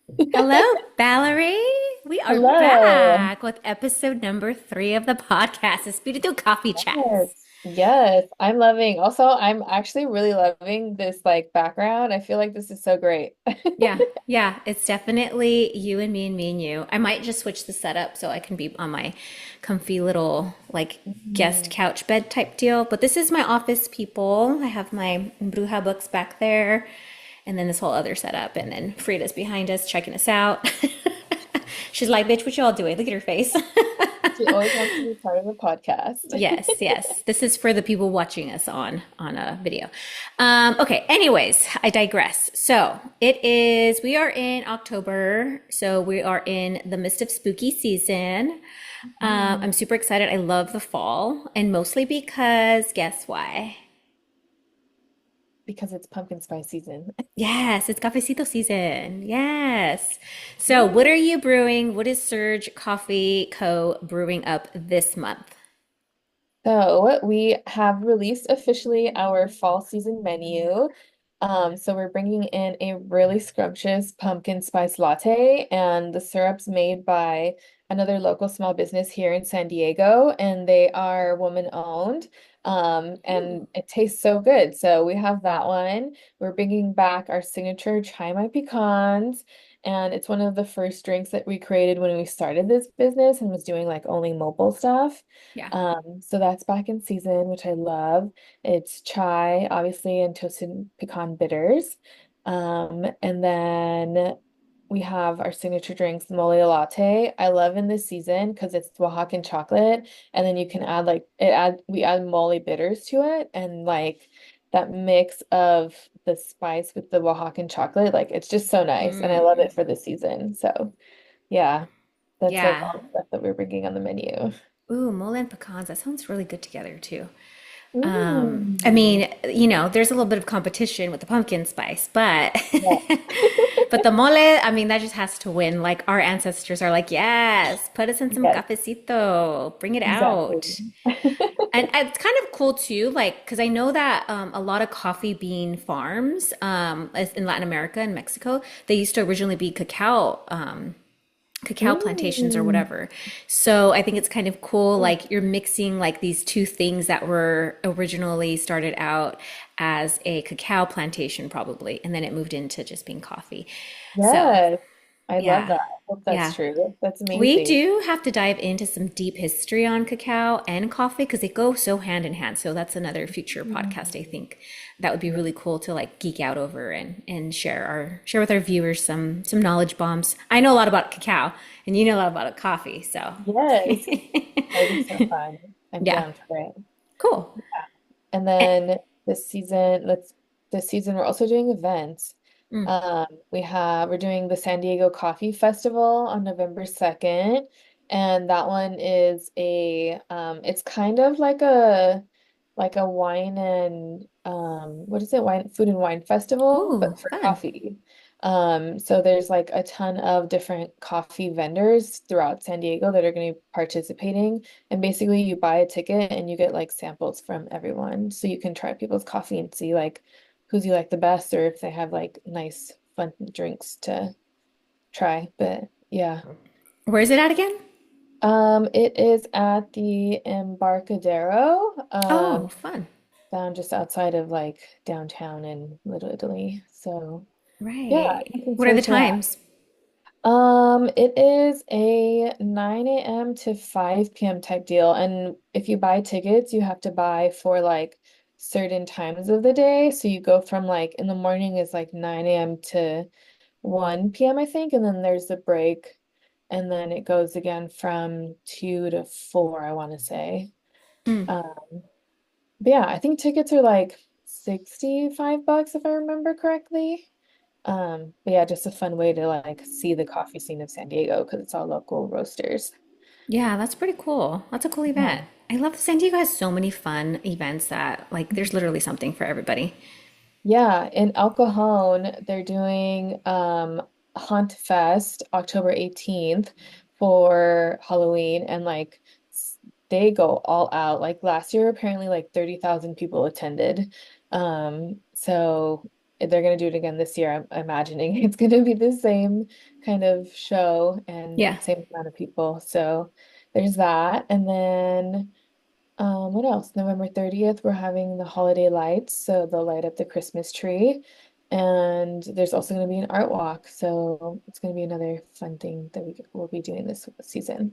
Hello, Valerie. We are Hello. back with episode number 3 of the podcast, Espiritu Coffee Chats. Yes. Yes, I'm loving. Also, I'm actually really loving this like background. I feel like this is so great. Yeah, it's definitely you and me and me and you. I might just switch the setup so I can be on my comfy little like guest Mhm. couch bed type deal. But this is my office, people. I have my Bruja books back there, and then this whole other setup, and then Frida's behind us checking us out. She's like, "Bitch, what y'all doing? Look at her face." She always wants to be part of the podcast. Yes, yes. This is for the people watching us on a video. Okay. Anyways, I digress. So it is. We are in October, so we are in the midst of spooky season. Mhm. I'm super excited. I love the fall, and mostly because guess why? Because it's pumpkin spice season. Yes, it's cafecito season. Yes. So, what Yay. are you brewing? What is Surge Coffee Co. brewing up this month? So we have released officially our fall season menu. So we're bringing in a really scrumptious pumpkin spice latte, and the syrup's made by another local small business here in San Diego, and they are woman owned. And it tastes so good. So we have that one. We're bringing back our signature Chai My Pecans. And it's one of the first drinks that we created when we started this business and was doing like only mobile stuff. Yeah. So that's back in season, which I love. It's chai, obviously, and toasted pecan bitters. And then we have our signature drinks, mole latte. I love in this season because it's Oaxacan chocolate, and then you can add like we add mole bitters to it, and like that mix of the spice with the Oaxacan chocolate, like it's just so nice, and I love Mm, it for this season. So yeah, that's like yeah. all the stuff that we're bringing on the menu. Ooh, mole and pecans. That sounds really good together too. I Mm. mean, there's a little bit of competition with the pumpkin spice, but Yeah. but the mole, I mean, that just has to win. Like our ancestors are like, yes, put us in some Yes, cafecito, bring it exactly. out. And it's kind of cool too, like, because I know that a lot of coffee bean farms in Latin America and Mexico, they used to originally be cacao plantations or Mm. whatever. So I think it's kind of cool. Like you're mixing like these two things that were originally started out as a cacao plantation, probably, and then it moved into just being coffee. So Yes, I love yeah, that. I hope that's yeah. true. That's We amazing. do have to dive into some deep history on cacao and coffee because they go so hand in hand. So that's another future podcast. I Mm. think that would be really cool to like geek out over and share with our viewers some knowledge bombs. I know a lot about cacao, and you know a lot about coffee. So Yes, that'd be so fun. I'm yeah, down for it. cool. And Eh, then this season we're also doing events. We're doing the San Diego Coffee Festival on November 2nd. And that one is it's kind of like a wine and what is it? Wine, food and wine festival, Ooh, but for fun. coffee. So there's like a ton of different coffee vendors throughout San Diego that are going to be participating. And basically, you buy a ticket and you get like samples from everyone. So you can try people's coffee and see like who's you like the best or if they have like nice, fun drinks to try. But yeah. Where is it at again? It is at the Embarcadero, Oh, fun. down just outside of like downtown in Little Italy. So yeah, Right. looking What are the forward to that. times? It is a 9 a.m. to 5 p.m. type deal. And if you buy tickets, you have to buy for like certain times of the day. So you go from like in the morning is like 9 a.m. to 1 p.m. I think, and then there's the break. And then it goes again from 2 to 4, I want to say. Um, but yeah, I think tickets are like $65 if I remember correctly. But yeah, just a fun way to like see the coffee scene of San Diego because it's all local roasters. Yeah, that's pretty cool. That's a cool Yeah. event. I love San Diego has so many fun events that like there's literally something for everybody. Yeah, in El Cajon, they're doing Haunt Fest October 18th for Halloween and like they go all out. Like last year apparently like 30,000 people attended. So they're going to do it again this year. I'm imagining it's going to be the same kind of show and Yeah. same amount of people. So there's that. And then what else? November 30th, we're having the holiday lights. So they'll light up the Christmas tree. And there's also going to be an art walk. So it's going to be another fun thing that will be doing this season.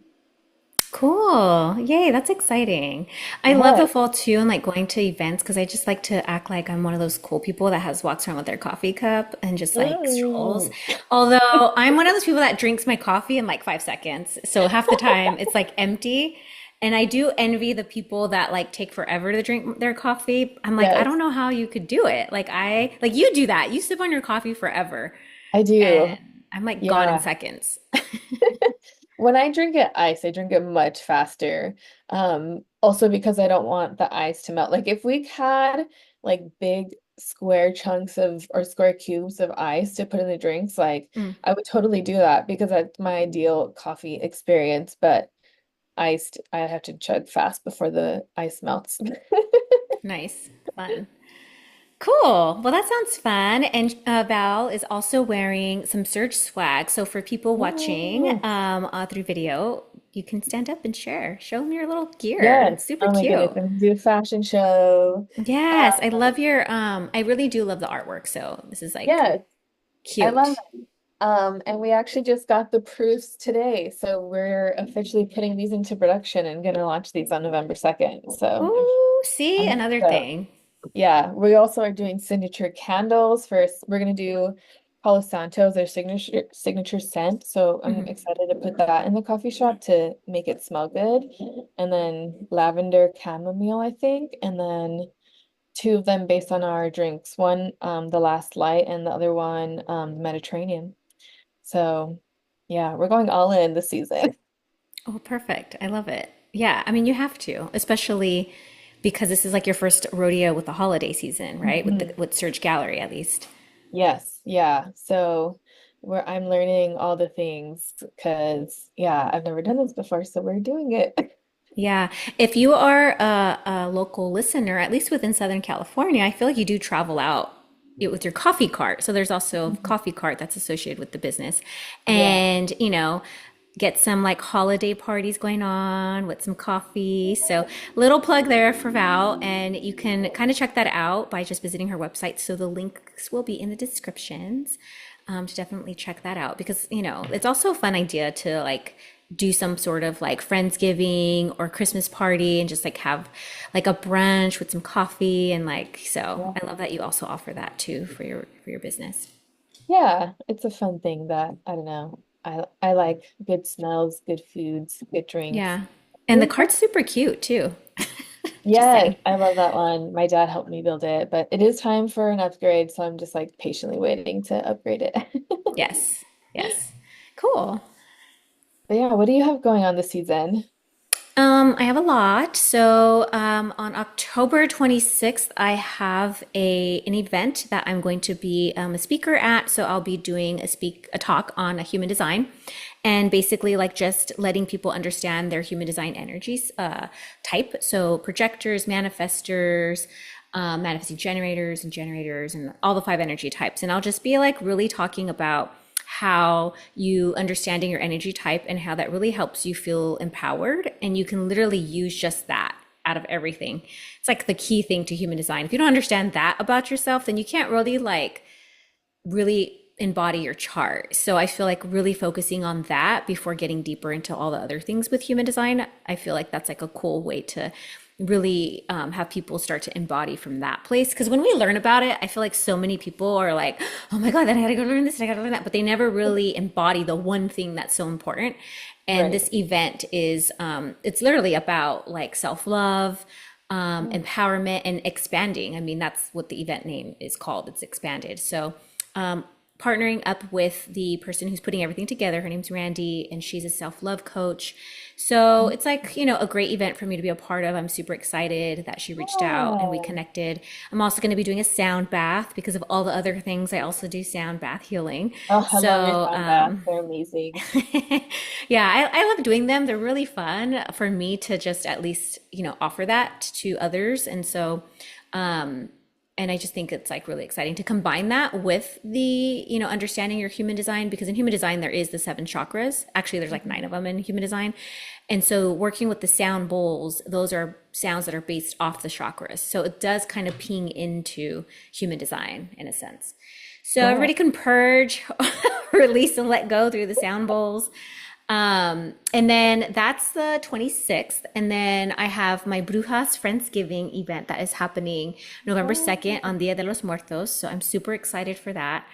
Cool. Yay, that's exciting. I love the Yeah. fall too and like going to events because I just like to act like I'm one of those cool people that has walks around with their coffee cup and just like strolls. Mm. Although I'm one of those people that drinks my coffee in like 5 seconds. So half the time it's like empty. And I do envy the people that like take forever to drink their coffee. I'm like, I Yes, don't know how you could do it. Like you do that. You sip on your coffee forever I do. and I'm like gone in Yeah. seconds. When I drink it iced, I drink it much faster. Also because I don't want the ice to melt. Like if we had like big square chunks of or square cubes of ice to put in the drinks, like Mm, I would totally do that because that's my ideal coffee experience. But iced, I have to chug fast before the ice melts. nice. Fun. Cool. Well, that sounds fun. And Val is also wearing some Surge swag. So for people watching Oh, through video, you can stand up and share. Show them your little gear. yes. It's super Oh my goodness. cute. I'm gonna do a fashion show. Yes, I love your I really do love the artwork. So this is like Yes, I love cute. And we actually just got the proofs today, so we're officially putting these into production and gonna launch these on November 2nd. So Oh, see, I'm another so thing. yeah, we also are doing signature candles first. We're gonna do Palo Santo as our signature scent. So I'm Mhm. excited to put that in the coffee shop to make it smell good. And then lavender chamomile, I think, and then two of them based on our drinks. One, the last light, and the other one, Mediterranean. So, yeah, we're going all in this season. Oh, perfect. I love it. Yeah, I mean you have to, especially because this is like your first rodeo with the holiday season, right? With the Mhm. with Surge Gallery at least. Yes, yeah. So, where I'm learning all the things because, yeah, I've never done this before, so we're doing it. Yeah. If you are a local listener, at least within Southern California, I feel like you do travel out with your coffee cart. So there's also a Mhm. coffee cart that's associated with the business. Yeah. And, get some like holiday parties going on with some coffee. So little plug there for Val. And you can kind of check that out by just visiting her website. So the links will be in the descriptions to definitely check that out because it's also a fun idea to like do some sort of like friendsgiving or Christmas party and just like have like a brunch with some coffee and like so Yeah. I love that you also offer that too for your business. Yeah, it's a fun thing that I don't know. I like good smells, good foods, good drinks. Yeah, and the cart's super cute too. Just Yes, saying. I love that one. My dad helped me build it, but it is time for an upgrade, so I'm just like patiently waiting to upgrade it. Yes, yes, cool. But yeah, what do you have going on this season? I have a lot. So, on October 26th, I have an event that I'm going to be a speaker at. So I'll be doing a talk on a human design, and basically like just letting people understand their human design energies type. So projectors, manifestors, manifesting generators, and all the five energy types. And I'll just be like really talking about how you understanding your energy type and how that really helps you feel empowered. And you can literally use just that out of everything. It's like the key thing to human design. If you don't understand that about yourself, then you can't really really embody your chart. So I feel like really focusing on that before getting deeper into all the other things with human design, I feel like that's like a cool way to really have people start to embody from that place. Because when we learn about it, I feel like so many people are like, oh my God, then I gotta go learn this and I gotta learn that. But they never really embody the one thing that's so important. And Right. this event is, it's literally about like self love, Mm. empowerment, and expanding. I mean, that's what the event name is called. It's expanded. So partnering up with the person who's putting everything together. Her name's Randy, and she's a self love coach. So it's like, a great event for me to be a part of. I'm super excited that she reached out and we Yeah. connected. I'm also going to be doing a sound bath because of all the other things. I also do sound bath healing. Oh, I love your So, sound bath. They're amazing. yeah, I love doing them. They're really fun for me to just at least, offer that to others. And so, And I just think it's like really exciting to combine that with the, understanding your human design, because in human design there is the seven chakras. Actually, there's like nine of them in human design. And so working with the sound bowls, those are sounds that are based off the chakras. So it does kind of ping into human design in a sense. So Cool. everybody can purge, release, and let go through the sound bowls. And then that's the 26th. And then I have my Brujas Friendsgiving event that is happening November Oh, 2nd on Dia de los Muertos. So I'm super excited for that.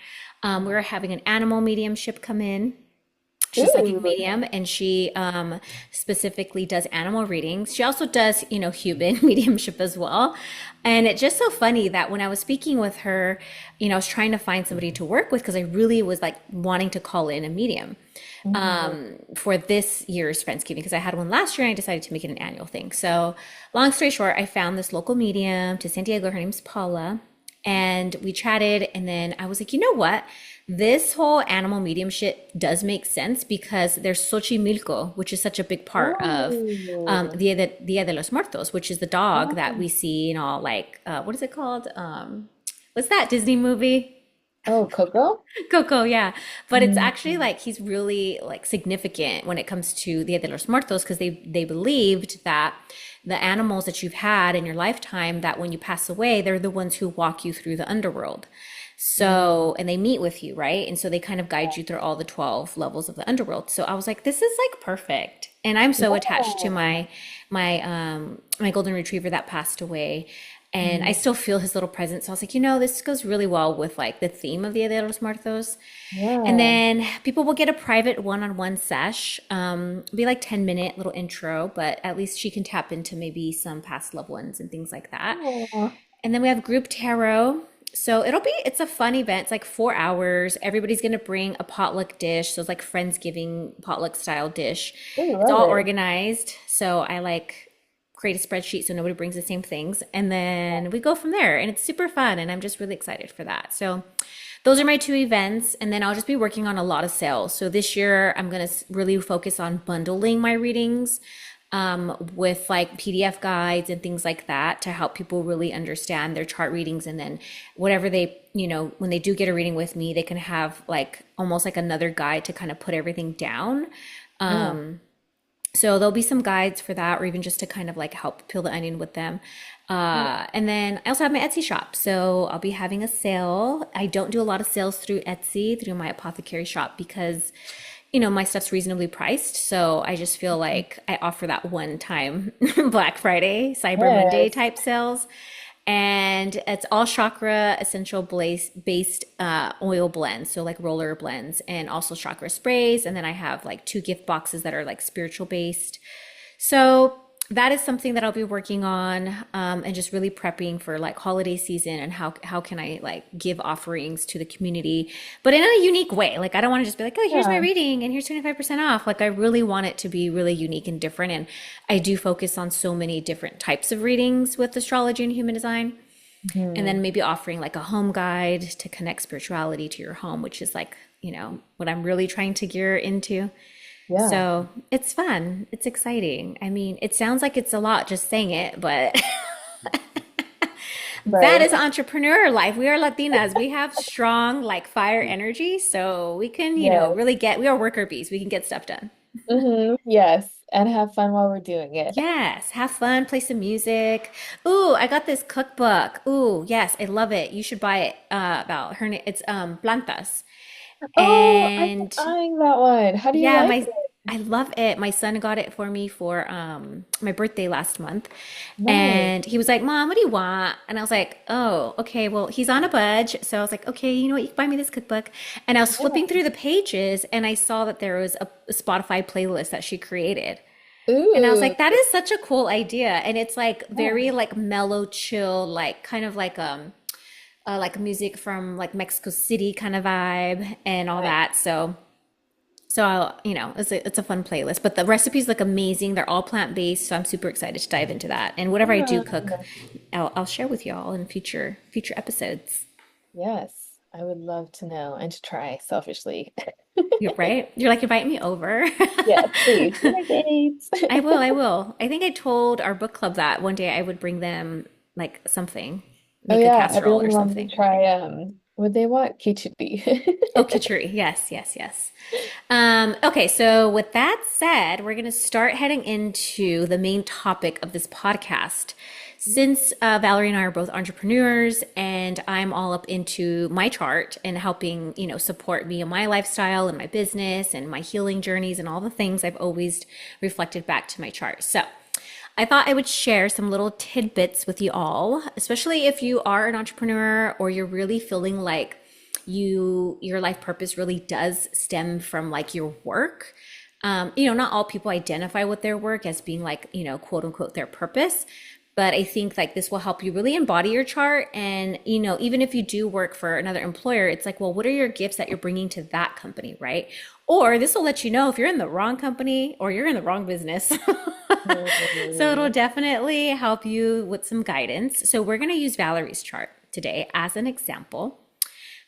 We're having an animal mediumship come in. She's psychic ooh. medium, and she specifically does animal readings. She also does, human mediumship as well. And it's just so funny that when I was speaking with her, I was trying to find somebody to work with because I really was like wanting to call in a medium Mhm. for this year's Friendsgiving, because I had one last year and I decided to make it an annual thing. So, long story short, I found this local medium to San Diego. Her name's Paula. And we chatted, and then I was like, you know what? This whole animal mediumship does make sense because there's Xochimilco, which is such a big part of Oh, Dia de los Muertos, which is the dog that oh, we see in all like, what is it called? What's that Disney movie? oh, Coco? Coco, yeah. But it's actually Mhm. like he's really like significant when it comes to Dia de los Muertos, because they believed that the animals that you've had in your lifetime, that when you pass away, they're the ones who walk you through the underworld. Mm. So, and they meet with you, right? And so they kind of guide you through all the 12 levels of the underworld. So I was like, this is like perfect. And I'm so attached to Yeah. my golden retriever that passed away. And I Mm. still feel his little presence. So I was like, this goes really well with like the theme of Dia de los Muertos. And Yeah. then people will get a private one-on-one sesh. Be like 10-minute little intro, but at least she can tap into maybe some past loved ones and things like that. Oh, And then we have group tarot. So it's a fun event. It's like 4 hours. Everybody's going to bring a potluck dish. So it's like Friendsgiving potluck style dish. I It's love all it. organized. So I like create a spreadsheet so nobody brings the same things. And then we go from there. And it's super fun. And I'm just really excited for that. So those are my two events. And then I'll just be working on a lot of sales. So this year I'm going to really focus on bundling my readings with like PDF guides and things like that to help people really understand their chart readings. And then whatever they, when they do get a reading with me, they can have like almost like another guide to kind of put everything down. Yeah. So there'll be some guides for that, or even just to kind of like help peel the onion with them. Yeah. And then I also have my Etsy shop. So I'll be having a sale. I don't do a lot of sales through Etsy, through my apothecary shop, because, my stuff's reasonably priced. So I just feel like I offer that one time Black Friday, Cyber Monday Yes. type sales. And it's all chakra essential based oil blends, so like roller blends, and also chakra sprays. And then I have like two gift boxes that are like spiritual based. So that is something that I'll be working on, and just really prepping for like holiday season, and how can I like give offerings to the community, but in a unique way. Like I don't want to just be like, oh, here's my Yeah. reading and here's 25% off. Like I really want it to be really unique and different. And I do focus on so many different types of readings with astrology and human design. And Mhm. then maybe offering like a home guide to connect spirituality to your home, which is like, what I'm really trying to gear into. Yeah. So it's fun. It's exciting. I mean, it sounds like it's a lot just saying it, but that Right. is entrepreneur life. We are Latinas. We have strong, like fire energy. So we can, Yes. really we are worker bees. We can get stuff done. Yes. And have fun while we're doing it. Yes. Have fun, play some music. Ooh, I got this cookbook. Ooh, yes. I love it. You should buy it. About her name. It's Plantas. Oh, I've been And eyeing that one. How do you yeah, like my it? I love it. My son got it for me for my birthday last month. Nice. And he was like, "Mom, what do you want?" And I was like, "Oh, okay. Well, he's on a budge." So I was like, "Okay, you know what? You can buy me this cookbook." And I was flipping Yeah. through the pages and I saw that there was a Spotify playlist that she created. And I was Ooh. like, "That is such a cool idea." And it's like Yeah. very like mellow, chill, like kind of like music from like Mexico City kind of vibe and all Nice. that. So, it's a fun playlist, but the recipes look amazing. They're all plant-based, so I'm super excited to dive into that. And whatever I do cook, Yeah. I'll share with y'all in future episodes. Yes. I would love to know and to try selfishly. You're right. You're like invite me over. Yes, please. Be my dates. I will. I will. I think I told our book club that one day I would bring them like something. Oh make a yeah, casserole or everyone wanted something. to try what they want? Khichdi. Oh, kitchery. Yes, yes, yes. Okay, so with that said, we're going to start heading into the main topic of this podcast. Since Valerie and I are both entrepreneurs, and I'm all up into my chart and helping, support me in my lifestyle and my business and my healing journeys and all the things, I've always reflected back to my chart. So I thought I would share some little tidbits with you all, especially if you are an entrepreneur or you're really feeling like your life purpose really does stem from like your work. Not all people identify with their work as being like, quote unquote, their purpose. But I think like this will help you really embody your chart. And, even if you do work for another employer, it's like, well, what are your gifts that you're bringing to that company, right? Or this will let you know if you're in the wrong company or you're in the wrong business. So it'll Mhm. definitely help you with some guidance. So we're going to use Valerie's chart today as an example.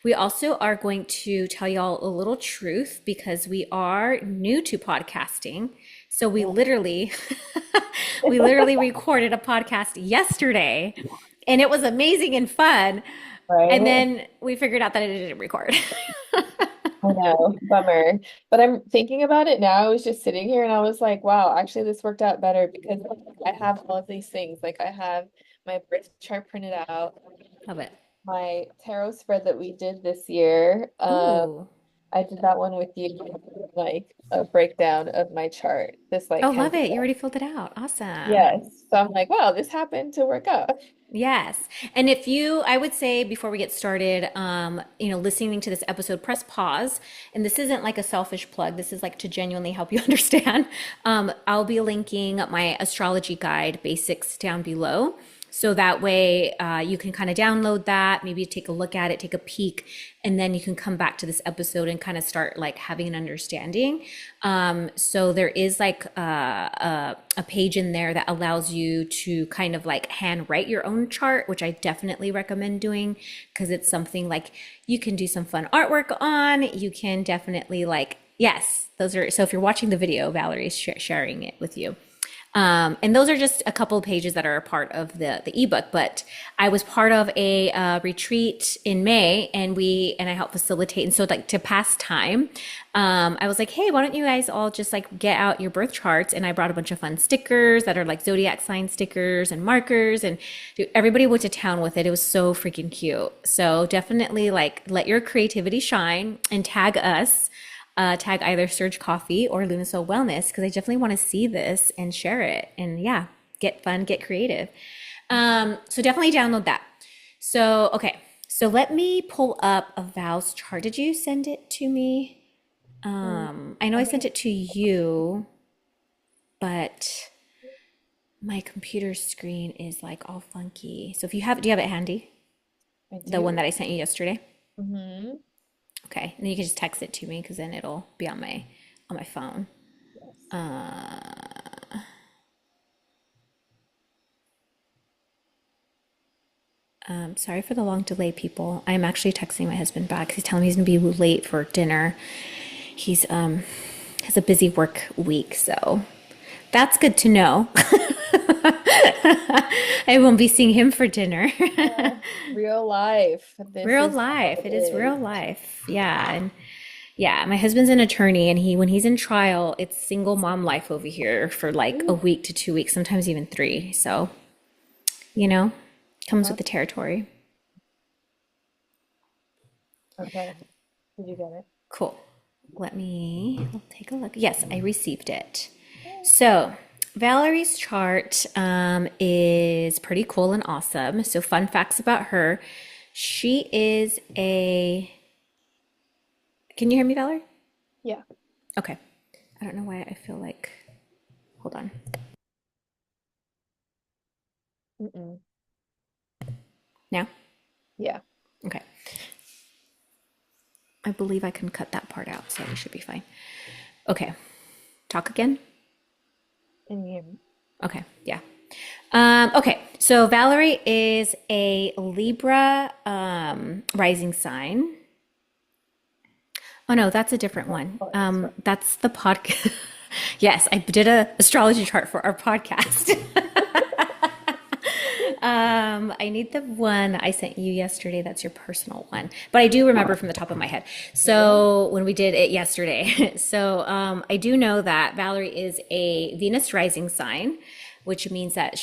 We also are going to tell y'all a little truth because we are new to podcasting. So we Yeah. literally we literally recorded a podcast yesterday and it was amazing and fun. And Right? then we figured out that it didn't record. I know, bummer. But I'm thinking about it now. I was just sitting here and I was like, wow, actually this worked out better because I have all of these things. Like I have my birth chart printed out, Love it. my tarot spread that we did this year. Ooh. I did that one with you, like a breakdown of my chart. This like Oh, kind love of, it. You already filled it out. Awesome. yes. So I'm like, wow, this happened to work out. Yes. And if you, I would say before we get started, listening to this episode, press pause. And this isn't like a selfish plug. This is like to genuinely help you understand. I'll be linking my astrology guide basics down below. So that way you can kind of download that, maybe take a look at it, take a peek, and then you can come back to this episode and kind of start like having an understanding. So there is like a page in there that allows you to kind of like hand write your own chart, which I definitely recommend doing because it's something like you can do some fun artwork on. You can definitely like, yes, those are, so if you're watching the video, Valerie's sharing it with you. And those are just a couple of pages that are a part of the ebook. But I was part of a retreat in May, and I helped facilitate. And so, like to pass time, I was like, hey, why don't you guys all just like get out your birth charts? And I brought a bunch of fun stickers that are like zodiac sign stickers and markers, and dude, everybody went to town with it. It was so freaking cute. So definitely like let your creativity shine and tag us, tag either Surge Coffee or Lunasoul Wellness because I definitely want to see this and share it. And yeah, get fun, get creative. So definitely download that. So, okay. So let me pull up a Val's chart. Did you send it to me? Mm, I know I I think sent it to you, but my computer screen is like all funky. So if you have, do you have it handy? I The one do. that I sent you yesterday? Hmm. Okay. And then you can just text it to me because then it'll be on my phone. Yes. Sorry for the long delay, people. I'm actually texting my husband back. He's telling me he's gonna be late for dinner. He's has a busy work week, so that's good to know. I won't be seeing him for dinner. Real life. This Real is how life. it It is is. real life. Yeah, and yeah, my husband's an attorney, and when he's in trial, it's single mom life over here for like a Ooh, week to 2 weeks, sometimes even three. So, you know, comes huh? with the territory. Okay. Did you get it? Cool. I'll take a look. Yes, I received it. So, Valerie's chart is pretty cool and awesome. So, fun facts about her. She is a. Can you hear me, Valerie? Yeah. Okay. I don't know why I feel like. Hold on. Mm-mm. Now? Yeah. Okay. I believe I can cut that part out, so we should be fine. Okay. Talk again? Can you hear me? Okay. Yeah. Okay, so Valerie is a Libra rising sign. Oh no, that's a different one. Oh, it's fine. That's the podcast. Yes, I did a astrology chart for our podcast. I need the one I sent you yesterday. That's your personal one, but I do remember from the top of my head. Yeah. So when we did it yesterday, so I do know that Valerie is a Venus rising sign, which means that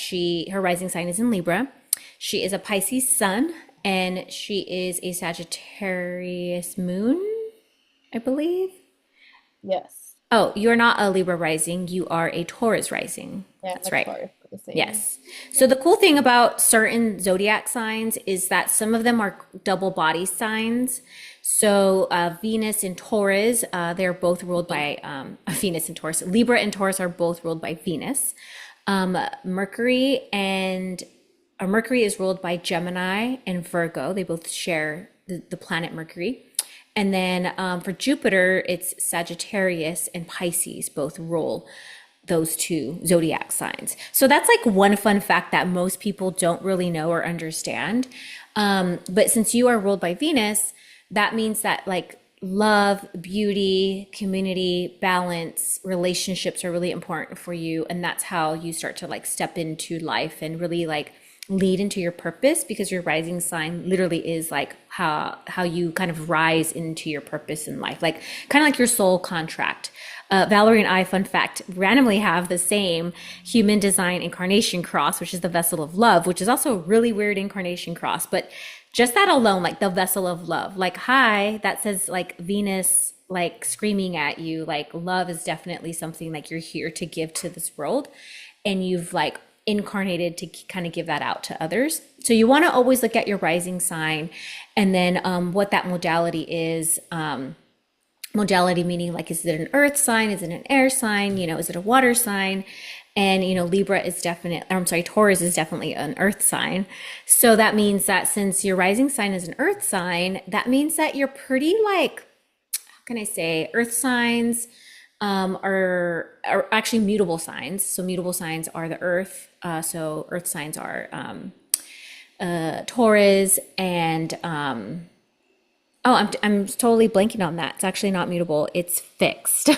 her rising sign is in Libra. She is a Pisces sun, and she is a Sagittarius moon, I believe. Yes. Oh, you're not a Libra rising. You are a Taurus rising. Yeah, I'm That's a right. Taurus, the same. Yes. So the cool thing about certain zodiac signs is that some of them are double body signs. So Venus and Taurus, they're both ruled by Venus and Taurus. Libra and Taurus are both ruled by Venus. Mercury and Mercury is ruled by Gemini and Virgo. They both share the planet Mercury. And then for Jupiter, it's Sagittarius and Pisces both rule those two zodiac signs. So that's like one fun fact that most people don't really know or understand. But since you are ruled by Venus, that means that like love, beauty, community, balance, relationships are really important for you. And that's how you start to like step into life and really like lead into your purpose, because your rising sign literally is like how you kind of rise into your purpose in life, like kind of like your soul contract. Valerie and I, fun fact, randomly have the same human design incarnation cross, which is the vessel of love, which is also a really weird incarnation cross. But just that alone, like the vessel of love, like hi, that says like Venus, like screaming at you, like love is definitely something like you're here to give to this world. And you've like incarnated to kind of give that out to others. So you want to always look at your rising sign and then what that modality is. Modality meaning like, is it an earth sign? Is it an air sign? Is it a water sign? And, Libra is Taurus is definitely an earth sign. So that means that since your rising sign is an earth sign, that means that you're pretty like, how can I say, earth signs are actually mutable signs. So mutable signs are the earth. So earth signs are Taurus and oh, I'm totally blanking on that. It's actually not mutable. It's fixed.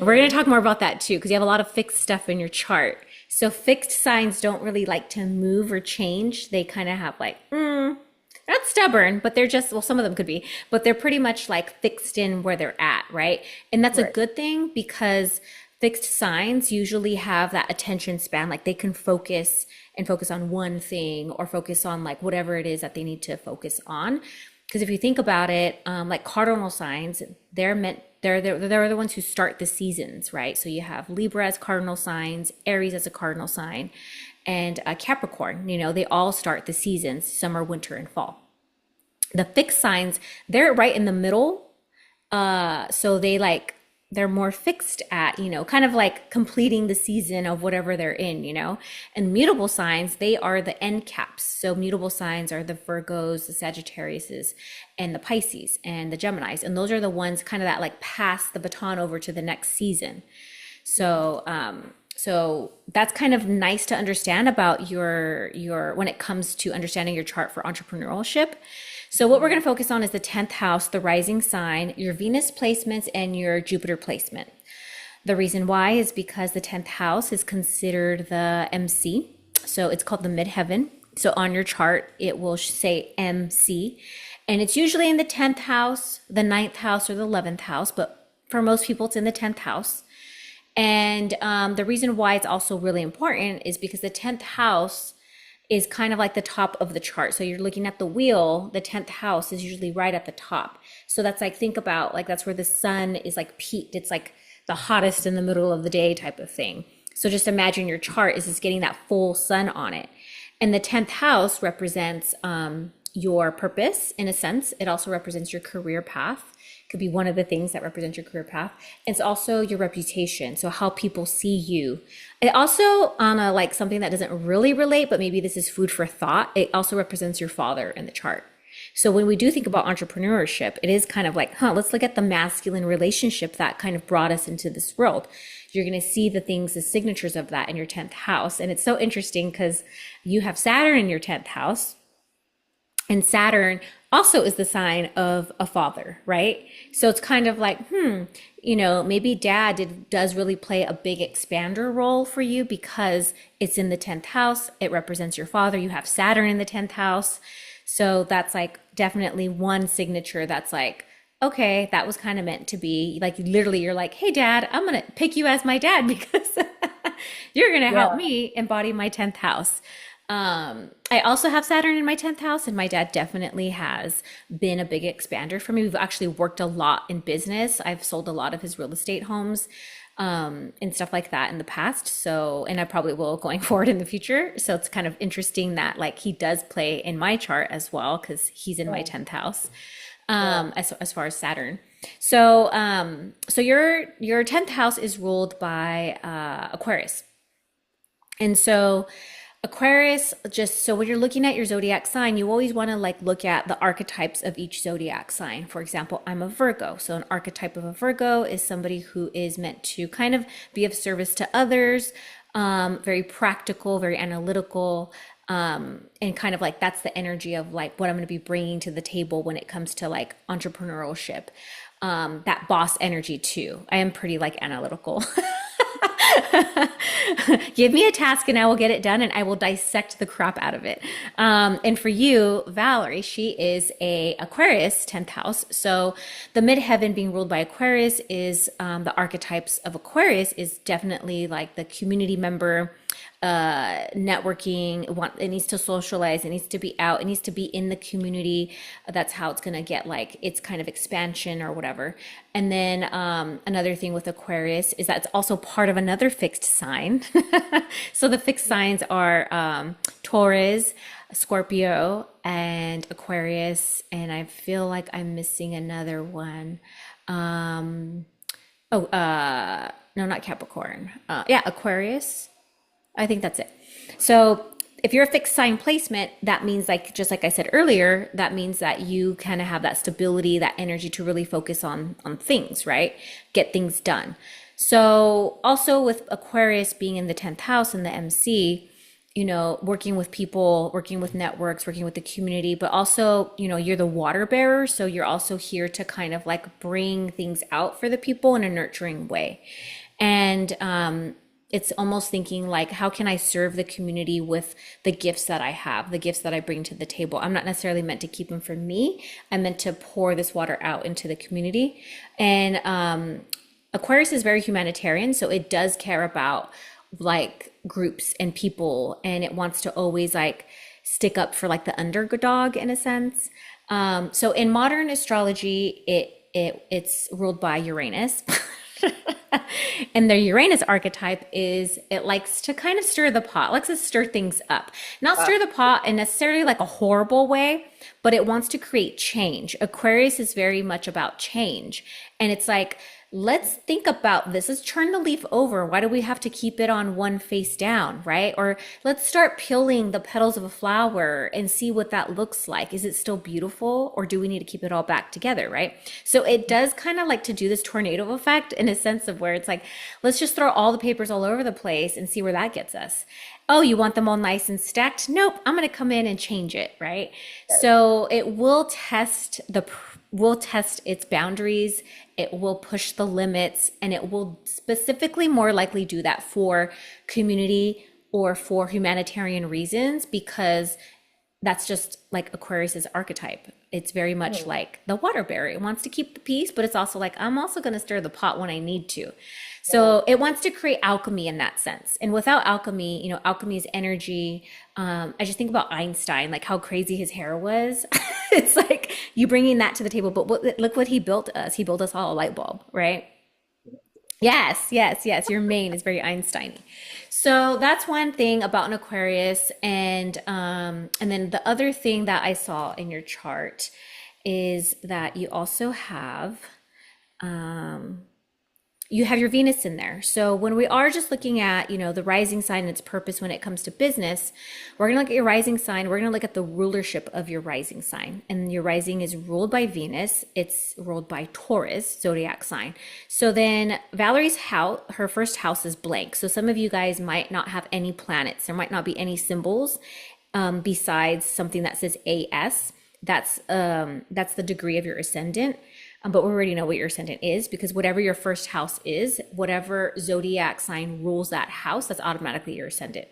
We're going to talk more about that too, because you have a lot of fixed stuff in your chart. So fixed signs don't really like to move or change. They kind of have like, not stubborn, but they're just, well, some of them could be, but they're pretty much like fixed in where they're at, right? And that's a Right. good thing, because fixed signs usually have that attention span. Like they can focus on one thing, or focus on like whatever it is that they need to focus on. Because if you think about it, like cardinal signs, they're the ones who start the seasons, right? So you have Libra as cardinal signs, Aries as a cardinal sign, and Capricorn. They all start the seasons: summer, winter, and fall. The fixed signs, they're right in the middle. So they're more fixed at, kind of like completing the season of whatever they're in. And mutable signs, they are the end caps. So mutable signs are the Virgos, the Sagittariuses, and the Pisces and the Geminis. And those are the ones kind of that like pass the baton over to the next season. So, so that's kind of nice to understand about your when it comes to understanding your chart for entrepreneurship. So what we're going to focus on is the 10th house, the rising sign, your Venus placements, and your Jupiter placement. The reason why is because the 10th house is considered the MC. So it's called the midheaven. So on your chart, it will say MC. And it's usually in the 10th house, the ninth house, or the 11th house. But for most people, it's in the 10th house. And the reason why it's also really important is because the 10th house is kind of like the top of the chart. So you're looking at the wheel, the 10th house is usually right at the top. So that's like, think about like, that's where the sun is like peaked. It's like the hottest in the middle of the day type of thing. So just imagine your chart is just getting that full sun on it. And the 10th house represents your purpose in a sense. It also represents your career path. Could be one of the things that represents your career path. It's also your reputation, so how people see you. It also, on a like something that doesn't really relate, but maybe this is food for thought, it also represents your father in the chart. So when we do think about entrepreneurship, it is kind of like, let's look at the masculine relationship that kind of brought us into this world. You're going to see the things, the signatures of that in your 10th house. And it's so interesting because you have Saturn in your 10th house. And Saturn also is the sign of a father, right? So it's kind of like, maybe does really play a big expander role for you because it's in the 10th house. It represents your father. You have Saturn in the 10th house. So that's like definitely one signature that's like, okay, that was kind of meant to be. Like literally, you're like, hey, dad, I'm going to pick you as my dad because you're going to help Yeah. me embody my 10th house. I also have Saturn in my 10th house, and my dad definitely has been a big expander for me. We've actually worked a lot in business. I've sold a lot of his real estate homes, and stuff like that in the past. So, and I probably will going forward in the future. So it's kind of interesting that like he does play in my chart as well, because he's in my Yeah. 10th house, Yeah. as far as Saturn. So, so your 10th house is ruled by Aquarius. And so Aquarius, just so when you're looking at your zodiac sign, you always want to like look at the archetypes of each zodiac sign. For example, I'm a Virgo. So an archetype of a Virgo is somebody who is meant to kind of be of service to others, very practical, very analytical, and kind of like that's the energy of like what I'm going to be bringing to the table when it comes to like entrepreneurship. That boss energy too. I am pretty like analytical. Give me a task and I will get it done and I will dissect the crap out of it. And for you, Valerie, she is a Aquarius 10th house. So the midheaven being ruled by Aquarius is the archetypes of Aquarius is definitely like the community member, networking. It needs to socialize. It needs to be out. It needs to be in the community. That's how it's going to get like its kind of expansion or whatever. And then another thing with Aquarius is that it's also part of another fixed sign. So the fixed signs are Taurus, Scorpio, and Aquarius. And I feel like I'm missing another one. No, not Capricorn. Yeah, Aquarius. I think that's it. So if you're a fixed sign placement, that means like just like I said earlier, that means that you kind of have that stability, that energy to really focus on things, right? Get things done. So also with Aquarius being in the 10th house and the MC, working with people, working with networks, working with the community, but also, you're the water bearer. So you're also here to kind of like bring things out for the people in a nurturing way. And it's almost thinking like, how can I serve the community with the gifts that I have, the gifts that I bring to the table? I'm not necessarily meant to keep them for me. I'm meant to pour this water out into the community. And Aquarius is very humanitarian, so it does care about like groups and people, and it wants to always like stick up for like the underdog in a sense. So in modern astrology, it's ruled by Uranus. And the Uranus archetype is it likes to kind of stir the pot, likes to stir things up. Not stir the pot in necessarily like a horrible way, but it wants to create change. Aquarius is very much about change. And it's like, let's think about this. Let's turn the leaf over. Why do we have to keep it on one face down, right? Or let's start peeling the petals of a flower and see what that looks like. Is it still beautiful or do we need to keep it all back together, right? So it does kind of like to do this tornado effect in a sense of where it's like, let's just throw all the papers all over the place and see where that gets us. Oh, you want them all nice and stacked? Nope, I'm going to come in and change it, right? So it will test its boundaries, it will push the limits, and it will specifically more likely do that for community or for humanitarian reasons because that's just like Aquarius's archetype. It's very much Hmm. like the water bearer. It wants to keep the peace, but it's also like, I'm also going to stir the pot when I need to. Yeah. So it wants to create alchemy in that sense. And without alchemy, alchemy is energy. I just think about Einstein, like how crazy his hair was. It's like you bringing that to the table, but look what he built us. He built us all a light bulb, right? Yes, yes, yes. Your mane is very Einstein-y. So that's one thing about an Aquarius, and then the other thing that I saw in your chart is that you have your Venus in there. So when we are just looking at, the rising sign and its purpose when it comes to business, we're going to look at your rising sign. We're going to look at the rulership of your rising sign. And your rising is ruled by Venus. It's ruled by Taurus, zodiac sign. So then Valerie's house, her first house is blank. So some of you guys might not have any planets. There might not be any symbols besides something that says AS. That's the degree of your ascendant. But we already know what your ascendant is, because whatever your first house is, whatever zodiac sign rules that house, that's automatically your ascendant.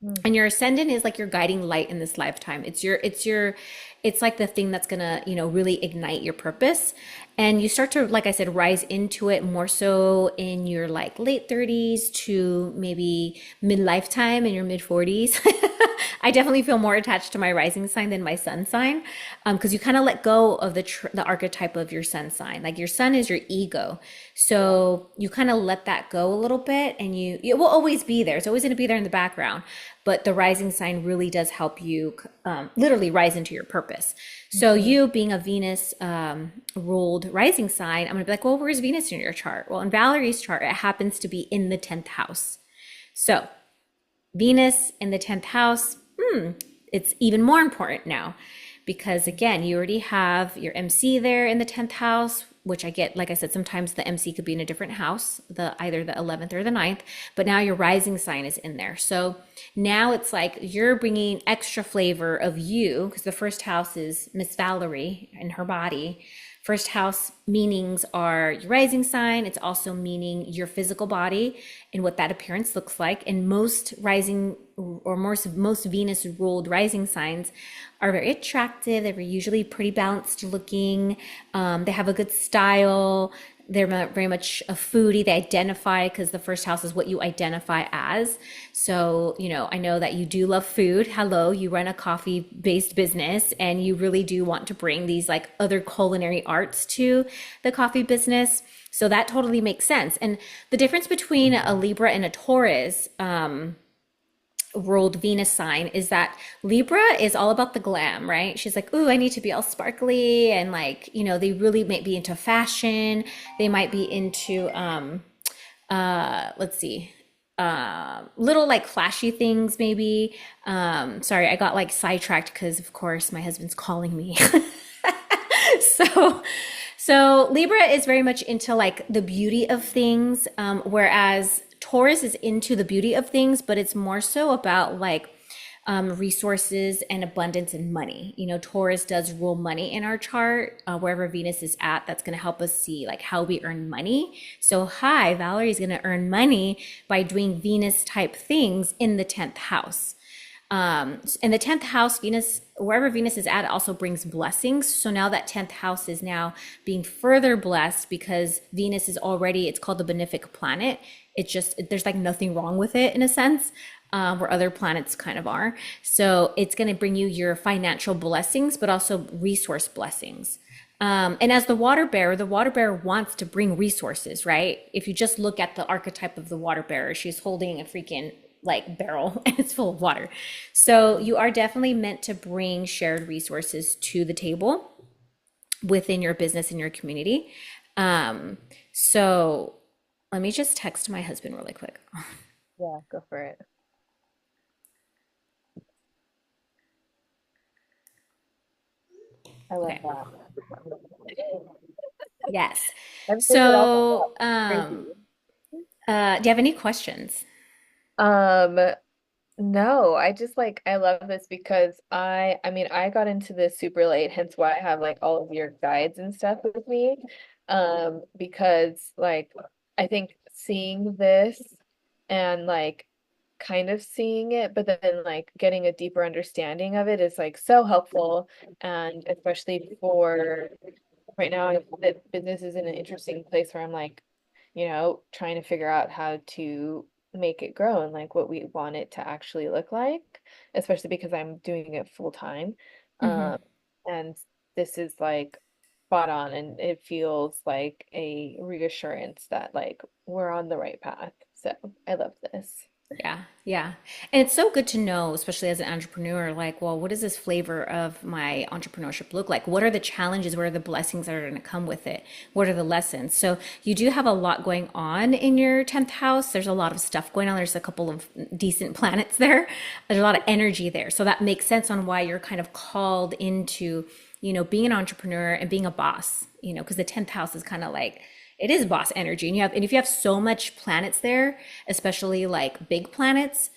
Mm. And your ascendant is like your guiding light in this lifetime. It's like the thing that's gonna, really ignite your purpose. And you start to, like I said, rise into it more so in your like late 30s to maybe mid lifetime in your mid 40s. I definitely feel more attached to my rising sign than my sun sign, because you kind of let go of the archetype of your sun sign. Like your sun is your ego, Yeah. so you kind of let that go a little bit, and it will always be there. It's always going to be there in the background, but the rising sign really does help you literally rise into your purpose. So Mhm. you being a Venus ruled rising sign, I'm going to be like, well, where's Venus in your chart? Well, in Valerie's chart, it happens to be in the 10th house. So Venus in the 10th house, it's even more important now, because again, you already have your MC there in the 10th house, which I get, like I said, sometimes the MC could be in a different house, either the 11th or the ninth, but now your rising sign is in there. So now it's like you're bringing extra flavor of you, because the first house is Miss Valerie and her body. First house meanings are your rising sign. It's also meaning your physical body and what that appearance looks like. And most rising or most Venus ruled rising signs are very attractive. They're usually pretty balanced looking. They have a good style. They're very much a foodie. They identify, because the first house is what you identify as. So, I know that you do love food. Hello, you run a coffee based business, and you really do want to bring these like other culinary arts to the coffee business. So that totally makes sense. And the difference between a Libra and a Taurus ruled Venus sign is that Libra is all about the glam, right? She's like, ooh, I need to be all sparkly, and like, they really might be into fashion. They might be into let's see, little like flashy things maybe. Sorry, I got like sidetracked because of course my husband's calling me. so so Libra is very much into like the beauty of things, whereas Taurus is into the beauty of things, but it's more so about like resources and abundance and money. Taurus does rule money in our chart. Wherever Venus is at, that's going to help us see like how we earn money. So, hi, Valerie's going to earn money by doing Venus type things in the 10th house. In the 10th house, Venus, wherever Venus is at, it also brings blessings. So now that 10th house is now being further blessed, because Venus is already, it's called the benefic planet. It's just, there's like nothing wrong with it in a sense, where other planets kind of are. So it's going to bring you your financial blessings, but also resource blessings. And as the water bearer wants to bring resources, right? If you just look at the archetype of the water bearer, she's holding a freaking like barrel and it's full of water. So you are definitely meant to bring shared resources to the table within your business and your community. So let me just text my husband really quick. Yeah, go for it. I love Okay. that. Yes. Everything it all comes So, out. Crazy. do you have any questions? Um, No, I just like I love this because I mean I got into this super late, hence why I have like all of your guides and stuff with me. Because like I think seeing this and like kind of seeing it, but then like getting a deeper understanding of it is like so helpful. And especially for right now, the business is in an interesting place where I'm like, trying to figure out how to make it grow and like what we want it to actually look like, especially because I'm doing it full time. Hmm. Um, and this is like spot on, and it feels like a reassurance that like we're on the right path. So I love this. Yeah, yeah. And it's so good to know, especially as an entrepreneur, like, well, what does this flavor of my entrepreneurship look like? What are the challenges? What are the blessings that are going to come with it? What are the lessons? So you do have a lot going on in your 10th house. There's a lot of stuff going on. There's a couple of decent planets there. There's a lot of energy there. So that makes sense on why you're kind of called into, being an entrepreneur and being a boss, because the 10th house is kind of like, it is boss energy. And if you have so much planets there, especially like big planets,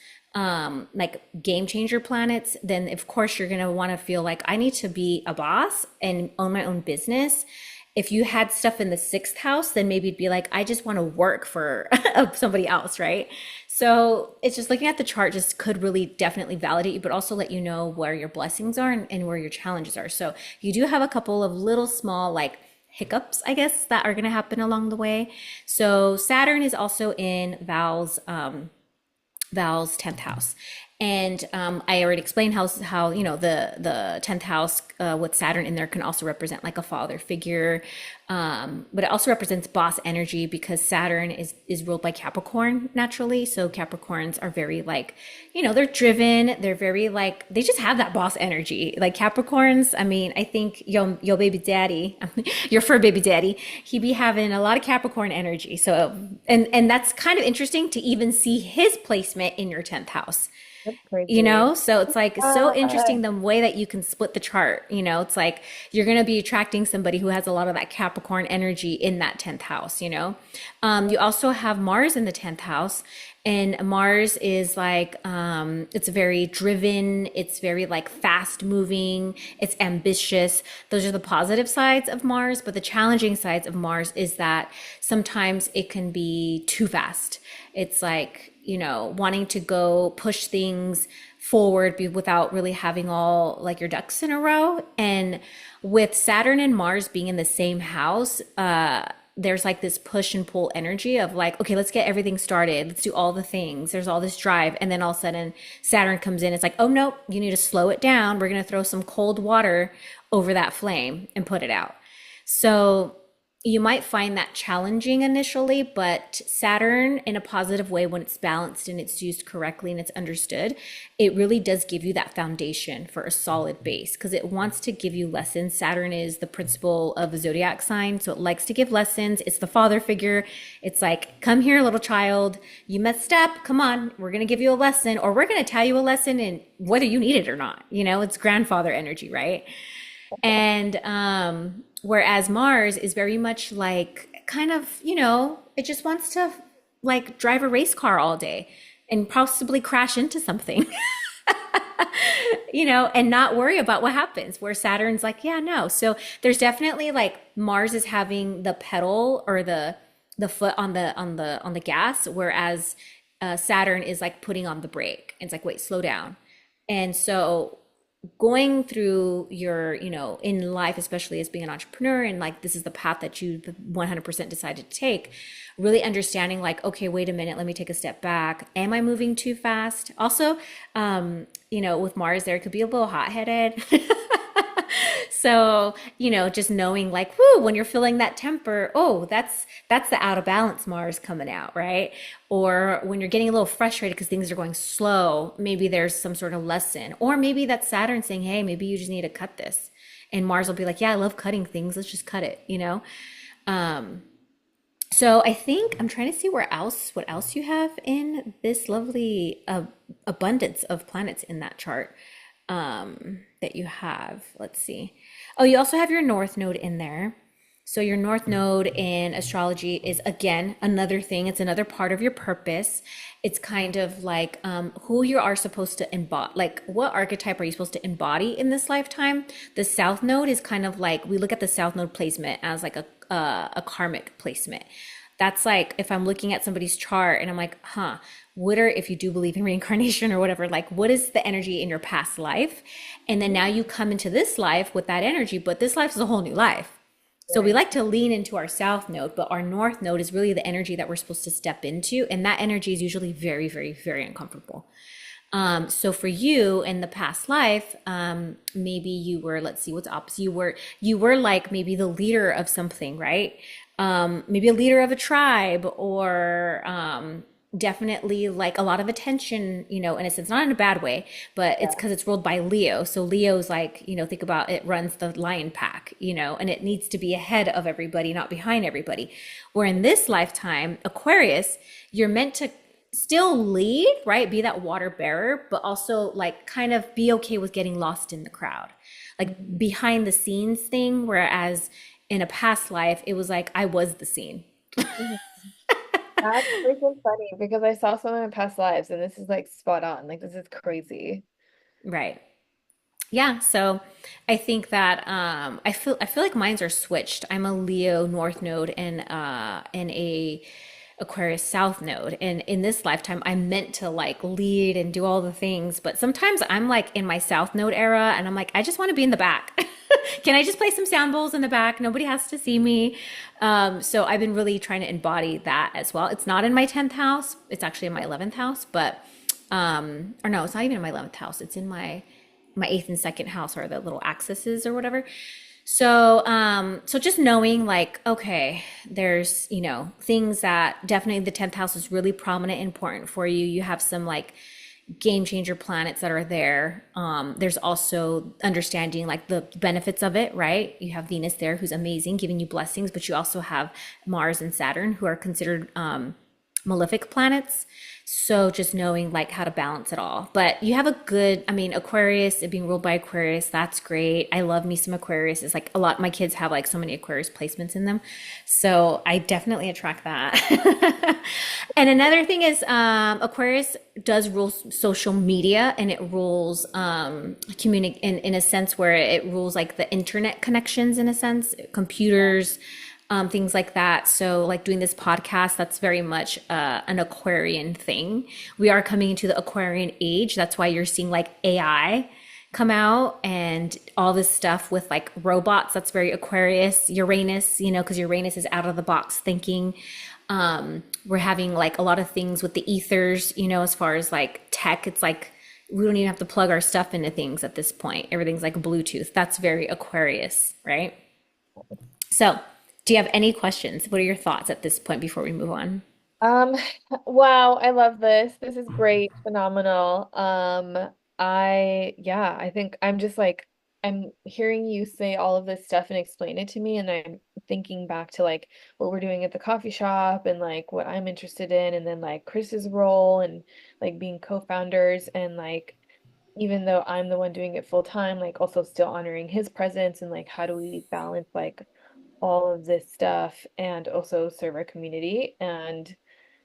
like game changer planets, then of course you're going to want to feel like I need to be a boss and own my own business. If you had stuff in the sixth house, then maybe it'd be like, I just want to work for somebody else, right? So it's just looking at the chart just could really definitely validate you, but also let you know where your blessings are and where your challenges are. So you do have a couple of little small, like, hiccups, I guess, that are going to happen along the way. So Saturn is also in Val's 10th house. And I already explained how the 10th house with Saturn in there can also represent like a father figure, but it also represents boss energy because Saturn is ruled by Capricorn naturally. So Capricorns are very like, they're driven. They're very like, they just have that boss energy. Like Capricorns, I mean, I think your baby daddy, your fur baby daddy, he be having a lot of Capricorn energy. So and that's kind of interesting to even see his placement in your 10th house. That's crazy. So it's like so Uh, interesting the way that you can split the chart. It's like you're going to be attracting somebody who has a lot of that Capricorn energy in that 10th house. You also have Mars in the 10th house, and Mars is like, it's very driven, it's very like fast moving, it's ambitious. Those are the positive sides of Mars, but the challenging sides of Mars is that sometimes it can be too fast. It's like, wanting to go push things forward without really having all like your ducks in a row. And with Saturn and Mars being in the same house, there's like this push and pull energy of like, okay, let's get everything started. Let's do all the things. There's all this drive. And then all of a sudden Saturn comes in. It's like, oh, no, you need to slow it down. We're going to throw some cold water over that flame and put it out. So you might find that challenging initially, but Saturn, in a positive way, when it's balanced and it's used correctly and it's understood, it really does give you that foundation for a solid base because it wants to give you lessons. Saturn is the principle of the zodiac sign, so it likes to give lessons. It's the father figure. It's like, come here, little child. You messed up. Come on. We're going to give you a lesson, or we're going to tell you a lesson, and whether you need it or not, it's grandfather energy, right? And whereas Mars is very much like kind of, it just wants to like drive a race car all day and possibly crash into something, and not worry about what happens. Where Saturn's like, yeah, no. So there's definitely like Mars is having the pedal or the foot on the gas, whereas Saturn is like putting on the brake. And it's like, wait, slow down. And so going through your, in life, especially as being an entrepreneur, and like this is the path that you 100% decided to take, really understanding like, okay, wait a minute, let me take a step back. Am I moving too fast? Also, with Mars there, it could be a little hot-headed. So, just knowing like, whoo, when you're feeling that temper, oh, that's the out of balance Mars coming out, right? Or when you're getting a little frustrated because things are going slow, maybe there's some sort of lesson. Or maybe that's Saturn saying, hey, maybe you just need to cut this. And Mars will be like, yeah, I love cutting things. Let's just cut it. So I think I'm trying to see what else you have in this lovely abundance of planets in that chart that you have. Let's see. Oh, you also have your North Node in there. So your North Node in astrology is again another thing. It's another part of your purpose. It's kind of like who you are supposed to embody. Like what archetype are you supposed to embody in this lifetime? The South Node is kind of like we look at the South Node placement as like a karmic placement. That's like if I'm looking at somebody's chart and I'm like, what are, if you do believe in reincarnation or whatever, like what is the energy in your past life? And then now you come into this life with that energy, but this life is a whole new life. So we right. like to lean into our South Node, but our North Node is really the energy that we're supposed to step into. And that energy is usually very, very, very uncomfortable. So for you in the past life, maybe you were, let's see what's opposite. You were like maybe the leader of something, right? Maybe a leader of a tribe, or definitely like a lot of attention, in a sense, not in a bad way, but it's Yeah. because it's ruled by Leo. So Leo's like, think about it runs the lion pack, and it needs to be ahead of everybody, not behind everybody. Where in this lifetime, Aquarius, you're meant to still lead, right? Be that water bearer, but also like kind of be okay with getting lost in the crowd, like behind the scenes thing. Whereas in a past life, it was like I was the scene. Mhm. That's freaking funny because I saw some of my past lives and this is like spot on. Like this is crazy. Right. Yeah, so I think that I feel like mines are switched. I'm a Leo North node and a Aquarius South node. And in this lifetime, I'm meant to like lead and do all the things, but sometimes I'm like in my South node era and I'm like, I just want to be in the back. Can I just play some sound bowls in the back? Nobody has to see me. So I've been really trying to embody that as well. It's not in my 10th house. It's actually in my 11th house, but or no, it's not even in my 11th house. It's in my eighth and second house, or the little axes or whatever. So just knowing like, okay, there's, things that definitely the 10th house is really prominent and important for you. You have some like game changer planets that are there. There's also understanding like the benefits of it, right? You have Venus there who's amazing, giving you blessings, but you also have Mars and Saturn who are considered malefic planets. So just knowing like how to balance it all. But you have a good, I mean, Aquarius, it being ruled by Aquarius, that's great. I love me some Aquarius. It's like a lot, my kids have like so many Aquarius placements in them. So I definitely attract that. And another thing is Aquarius does rule social media, and it rules in a sense where it rules like the internet connections in a sense, computers, things like that. So, like doing this podcast, that's very much an Aquarian thing. We are coming into the Aquarian age. That's why you're seeing like AI come out and all this stuff with like robots. That's very Aquarius, Uranus, because Uranus is out of the box thinking. We're having like a lot of things with the ethers, as far as like tech. It's like we don't even have to plug our stuff into things at this point. Everything's like Bluetooth. That's very Aquarius, right? So, do you have any questions? What are your thoughts at this point before we move on? Um, wow, I love this. This is great, phenomenal. I think I'm just like, I'm hearing you say all of this stuff and explain it to me, and I'm thinking back to like what we're doing at the coffee shop and like what I'm interested in, and then like Chris's role and like being co-founders, and like even though I'm the one doing it full time, like also still honoring his presence, and like how do we balance like all of this stuff and also serve our community. And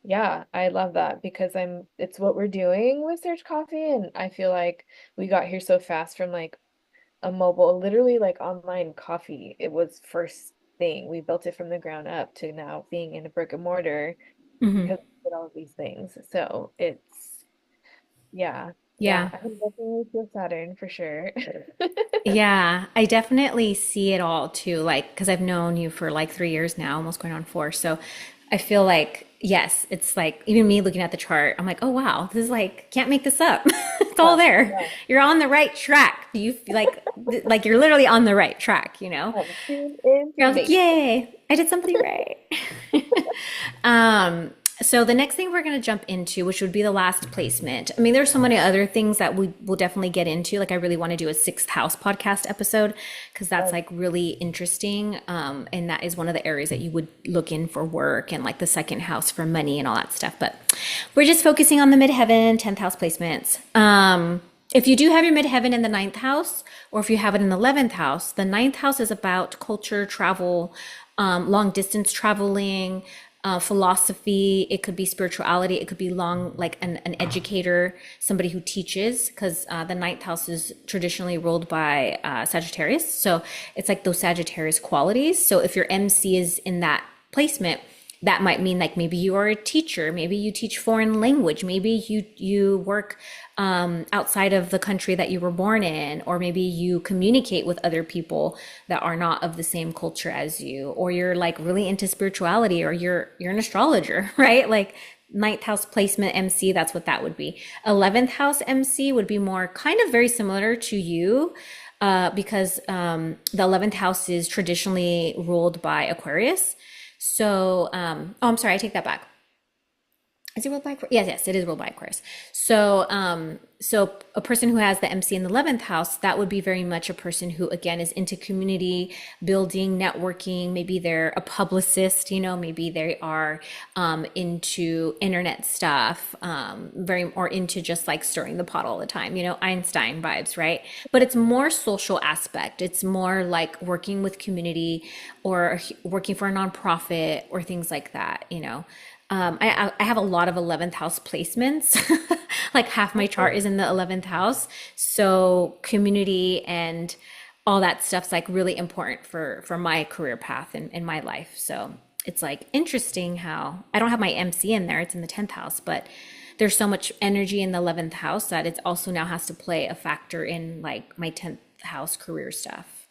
yeah, I love that because it's what we're doing with Search Coffee. And I feel like we got here so fast from like a mobile, literally like online coffee. It was first thing. We built it from the ground up to now being in a brick and mortar Hmm. because we did all of these things. So yeah, yeah, Yeah. I can definitely feel Saturn for sure. Yeah, I definitely see it all too. Like, because I've known you for like 3 years now, almost going on four. So I feel like, yes, it's like even me looking at the chart, I'm like, oh wow, this is like, can't make this up. It's all Yeah, there. yeah. You're on the right track. You feel like you're literally on the right track. Tuned into You're like, nature. yay, I did something right. um, so the next thing we're going to jump into, which would be the last placement. I mean, there's so many other things that we will definitely get into. Like, I really want to do a sixth house podcast episode because that's like really interesting. And that is one of the areas that you would look in for work, and like the second house for money and all that stuff. But we're just focusing on the midheaven, 10th house placements. If you do have your midheaven in the ninth house, or if you have it in the 11th house, the ninth house is about culture, travel, long distance traveling, philosophy. It could be spirituality. It could be like an educator, somebody who teaches, because the ninth house is traditionally ruled by Sagittarius. So it's like those Sagittarius qualities. So if your MC is in that placement, that might mean like maybe you are a teacher, maybe you teach foreign language, maybe you work outside of the country that you were born in, or maybe you communicate with other people that are not of the same culture as you, or you're like really into spirituality, or you're an astrologer, right? Like ninth house placement MC, that's what that would be. 11th house MC would be more kind of very similar to you. Because the 11th house is traditionally ruled by Aquarius. So, oh, I'm sorry, I take that back. Is it ruled by Aquarius? Yes, it is ruled by Aquarius. So a person who has the MC in the 11th house, that would be very much a person who, again, is into community building, networking. Maybe they're a publicist, maybe they are into internet stuff, or into just like stirring the pot all the time, Einstein vibes, right? But it's more social aspect. It's more like working with community or working for a nonprofit or things like that. I have a lot of 11th house placements. Like half my chart is in the 11th house. So community and all that stuff's like really important for my career path in my life. So it's like interesting how I don't have my MC in there. It's in the 10th house, but there's so much energy in the 11th house that it's also now has to play a factor in like my 10th house career stuff.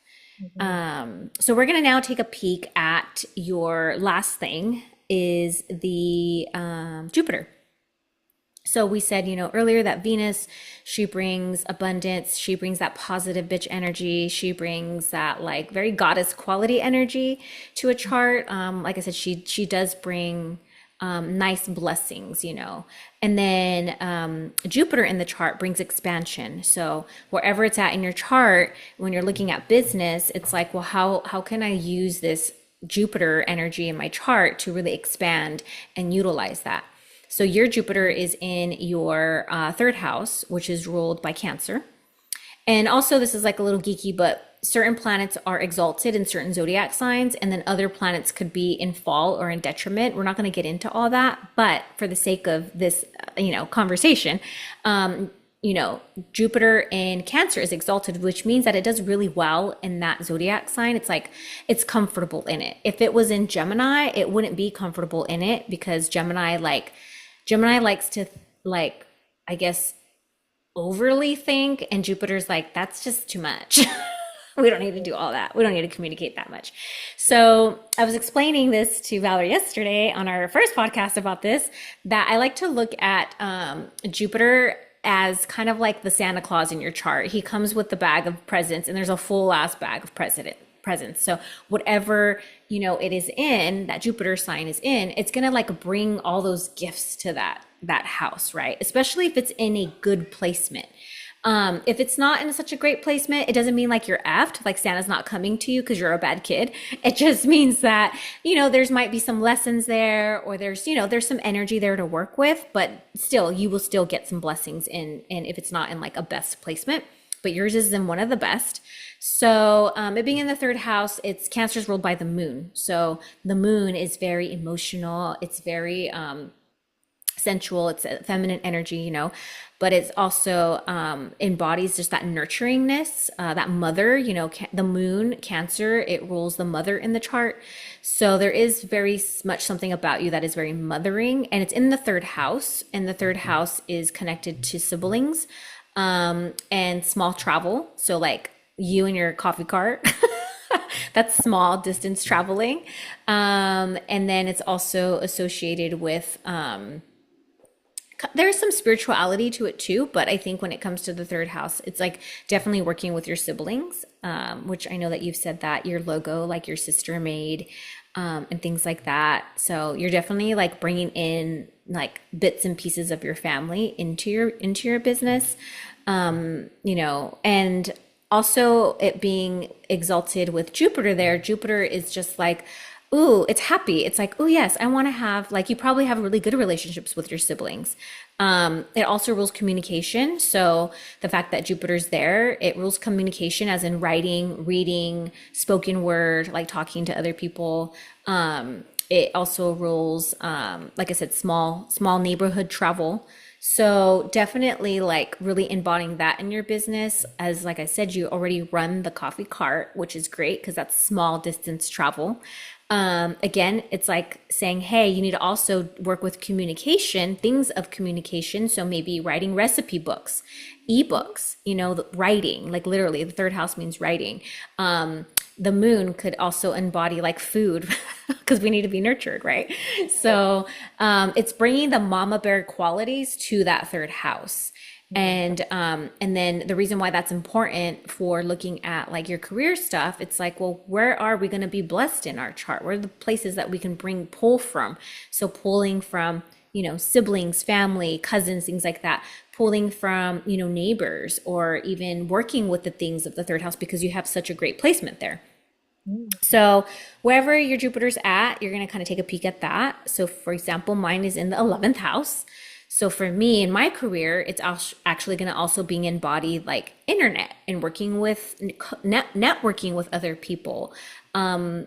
Mhm. So we're gonna now take a peek at your last thing is the Jupiter. So we said, earlier that Venus, she brings abundance, she brings that positive bitch energy, she brings that like very goddess quality energy to a chart. Like I said, she does bring nice blessings. And then Jupiter in the chart brings expansion. So wherever it's at in your chart, when you're looking at business, it's like, well, how can I use this Jupiter energy in my chart to really expand and utilize that? So your Jupiter is in your third house, which is ruled by Cancer. And also, this is like a little geeky, but certain planets are exalted in certain zodiac signs, and then other planets could be in fall or in detriment. We're not going to get into all that, but for the sake of this, conversation, you know, Jupiter in Cancer is exalted, which means that it does really well in that zodiac sign. It's like it's comfortable in it. If it was in Gemini, it wouldn't be comfortable in it because Gemini likes to like, I guess, overly think, and Jupiter's like, that's just too much. We don't need to do all that. We don't need to communicate that much. So I was explaining this to Valerie yesterday on our first podcast about this, that I like to look at Jupiter as kind of like the Santa Claus in your chart. He comes with the bag of presents, and there's a full ass bag of presents. So whatever, it is in, that Jupiter sign is in, it's going to like bring all those gifts to that house, right? Especially if it's in a good placement. If it's not in such a great placement, it doesn't mean like you're effed, like Santa's not coming to you because you're a bad kid. It just means that, there's might be some lessons there, or there's some energy there to work with, but still, you will still get some blessings in if it's not in like a best placement, but yours is in one of the best. So it being in the third house, it's Cancer's ruled by the moon. So the moon is very emotional. It's very sensual. It's a feminine energy, but it's also embodies just that nurturingness, that mother, the moon, Cancer, it rules the mother in the chart. So there is very much something about you that is very mothering, and it's in the third house, and the third house is connected to siblings and small travel. So like you and your coffee cart. That's small distance traveling. And then it's also associated with there's some spirituality to it too, but I think when it comes to the third house, it's like definitely working with your siblings, which I know that you've said that your logo, like your sister made, and things like that. So you're definitely like bringing in like bits and pieces of your family into your business, and also it being exalted with Jupiter there. Jupiter is just like, ooh, it's happy. It's like, oh yes, I want to have, like, you probably have really good relationships with your siblings. It also rules communication. So the fact that Jupiter's there, it rules communication as in writing, reading, spoken word, like talking to other people. It also rules, like I said, small neighborhood travel. So definitely like really embodying that in your business. As like I said, you already run the coffee cart, which is great because that's small distance travel. Again, it's like saying, hey, you need to also work with communication, things of communication. So maybe writing recipe books, ebooks, writing, like literally the third house means writing. The moon could also embody like food because we need to be nurtured, right? So it's bringing the mama bear qualities to that third house. And then the reason why that's important for looking at like your career stuff, it's like, well, where are we going to be blessed in our chart? Where are the places that we can pull from? So pulling from, siblings, family, cousins, things like that, pulling from, neighbors, or even working with the things of the third house because you have such a great placement there. Mm. So wherever your Jupiter's at, you're going to kind of take a peek at that. So for example, mine is in the 11th house. So for me in my career, it's actually going to also being embodied like internet and working with networking with other people, and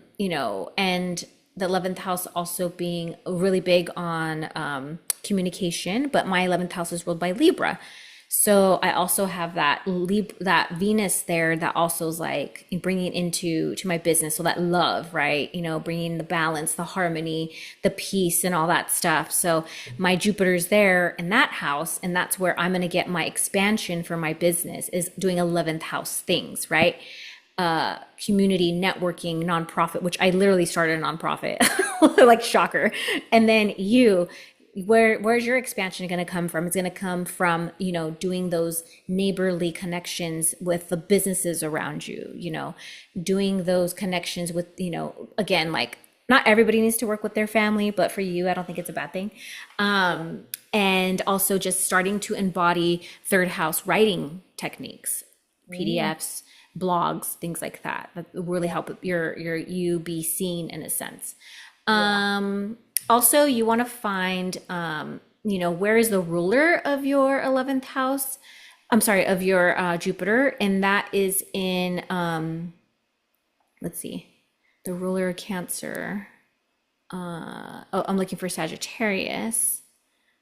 the 11th house also being really big on communication, but my 11th house is ruled by Libra. So I also have that Venus there that also is like bringing into my business. So that love, right? Bringing the balance, the harmony, the peace, and all that stuff. So my Jupiter's there in that house, and that's where I'm going to get my expansion for my business is doing 11th house things, right? Community networking, nonprofit, which I literally started a nonprofit, like shocker. And then where's your expansion going to come from? It's going to come from, doing those neighborly connections with the businesses around you, doing those connections with, again, like not everybody needs to work with their family, but for you, I don't think it's a bad thing. And also just starting to embody third house writing techniques, PDFs, blogs, things like that really help you be seen in a sense. Also, you want to find, where is the ruler of your 11th house? I'm sorry, of your Jupiter. And that is in, let's see, the ruler of Cancer. I'm looking for Sagittarius.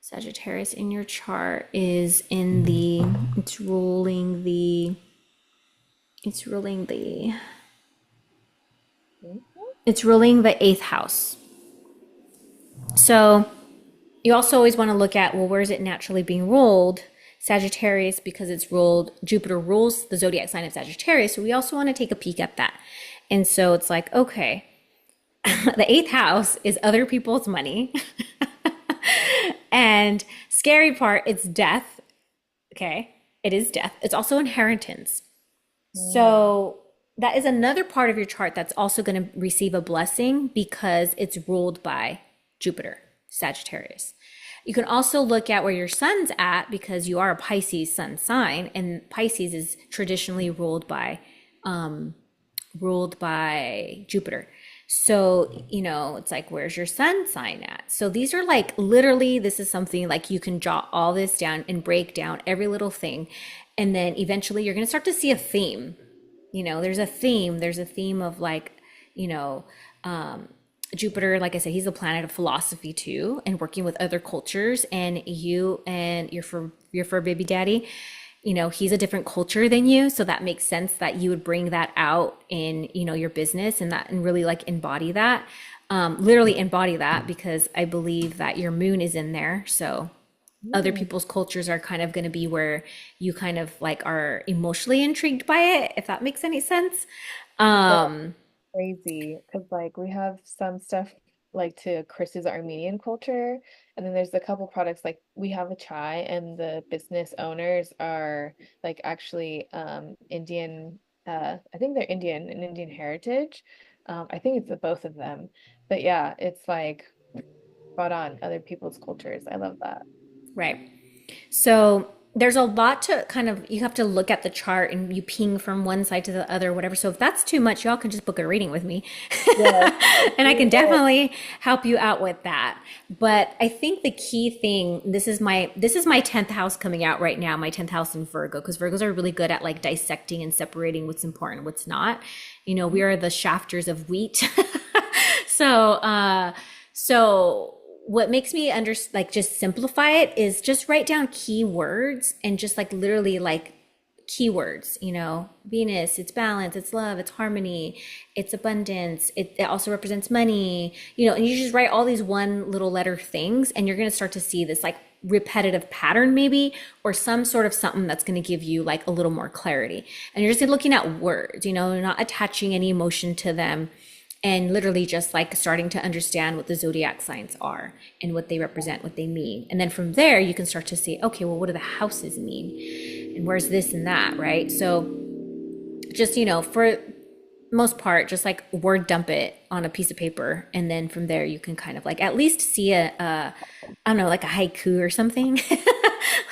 Sagittarius in your chart is in it's ruling the eighth house. So you also always want to look at, well, where is it naturally being ruled? Sagittarius, because Jupiter rules the zodiac sign of Sagittarius. So we also want to take a peek at that. And so it's like, okay, the eighth house is other people's money. And scary part, it's death. Okay. It is death. It's also inheritance. So that is another part of your chart that's also going to receive a blessing because it's ruled by Jupiter, Sagittarius. You can also look at where your sun's at because you are a Pisces sun sign, and Pisces is traditionally ruled by Jupiter. So, it's like, where's your sun sign at? So these are like, literally, this is something like you can jot all this down and break down every little thing. And then eventually you're going to start to see a theme. There's a theme of like, Jupiter, like I said, he's the planet of philosophy too, and working with other cultures. And you and your fur baby daddy, he's a different culture than you. So that makes sense that you would bring that out in, your business and really like embody that, literally embody that, because I believe that your moon is in there. So other people's cultures are kind of going to be where you kind of like are emotionally intrigued by it, if that makes any sense. Crazy because like we have some stuff like to Chris's Armenian culture, and then there's a couple products like we have a chai, and the business owners are like actually Indian. I think they're Indian and Indian heritage. I think it's the both of them, but yeah, it's like spot on other people's cultures. I love that. Right. So there's a lot to kind of, you have to look at the chart and you ping from one side to the other, whatever. So if that's too much, y'all can just book a reading with me. Yeah. And I can definitely help you out with that. But I think the key thing, this is my 10th house coming out right now, my 10th house in Virgo, because Virgos are really good at like dissecting and separating what's important, what's not. We are the shafters of wheat. So what makes me just simplify it is just write down keywords and just like literally like keywords, Venus, it's balance, it's love, it's harmony, it's abundance. It also represents money, and you just write all these one little letter things, and you're going to start to see this like repetitive pattern maybe, or some sort of something that's going to give you like a little more clarity. And you're just looking at words, not attaching any emotion to them. And literally just like starting to understand what the zodiac signs are and what they represent, what they mean. And then from there, you can start to see, okay, well, what do the houses mean? And where's this and that, right? So just, for most part, just like word dump it on a piece of paper. And then from there, you can kind of like at least see I don't know, like a haiku or something,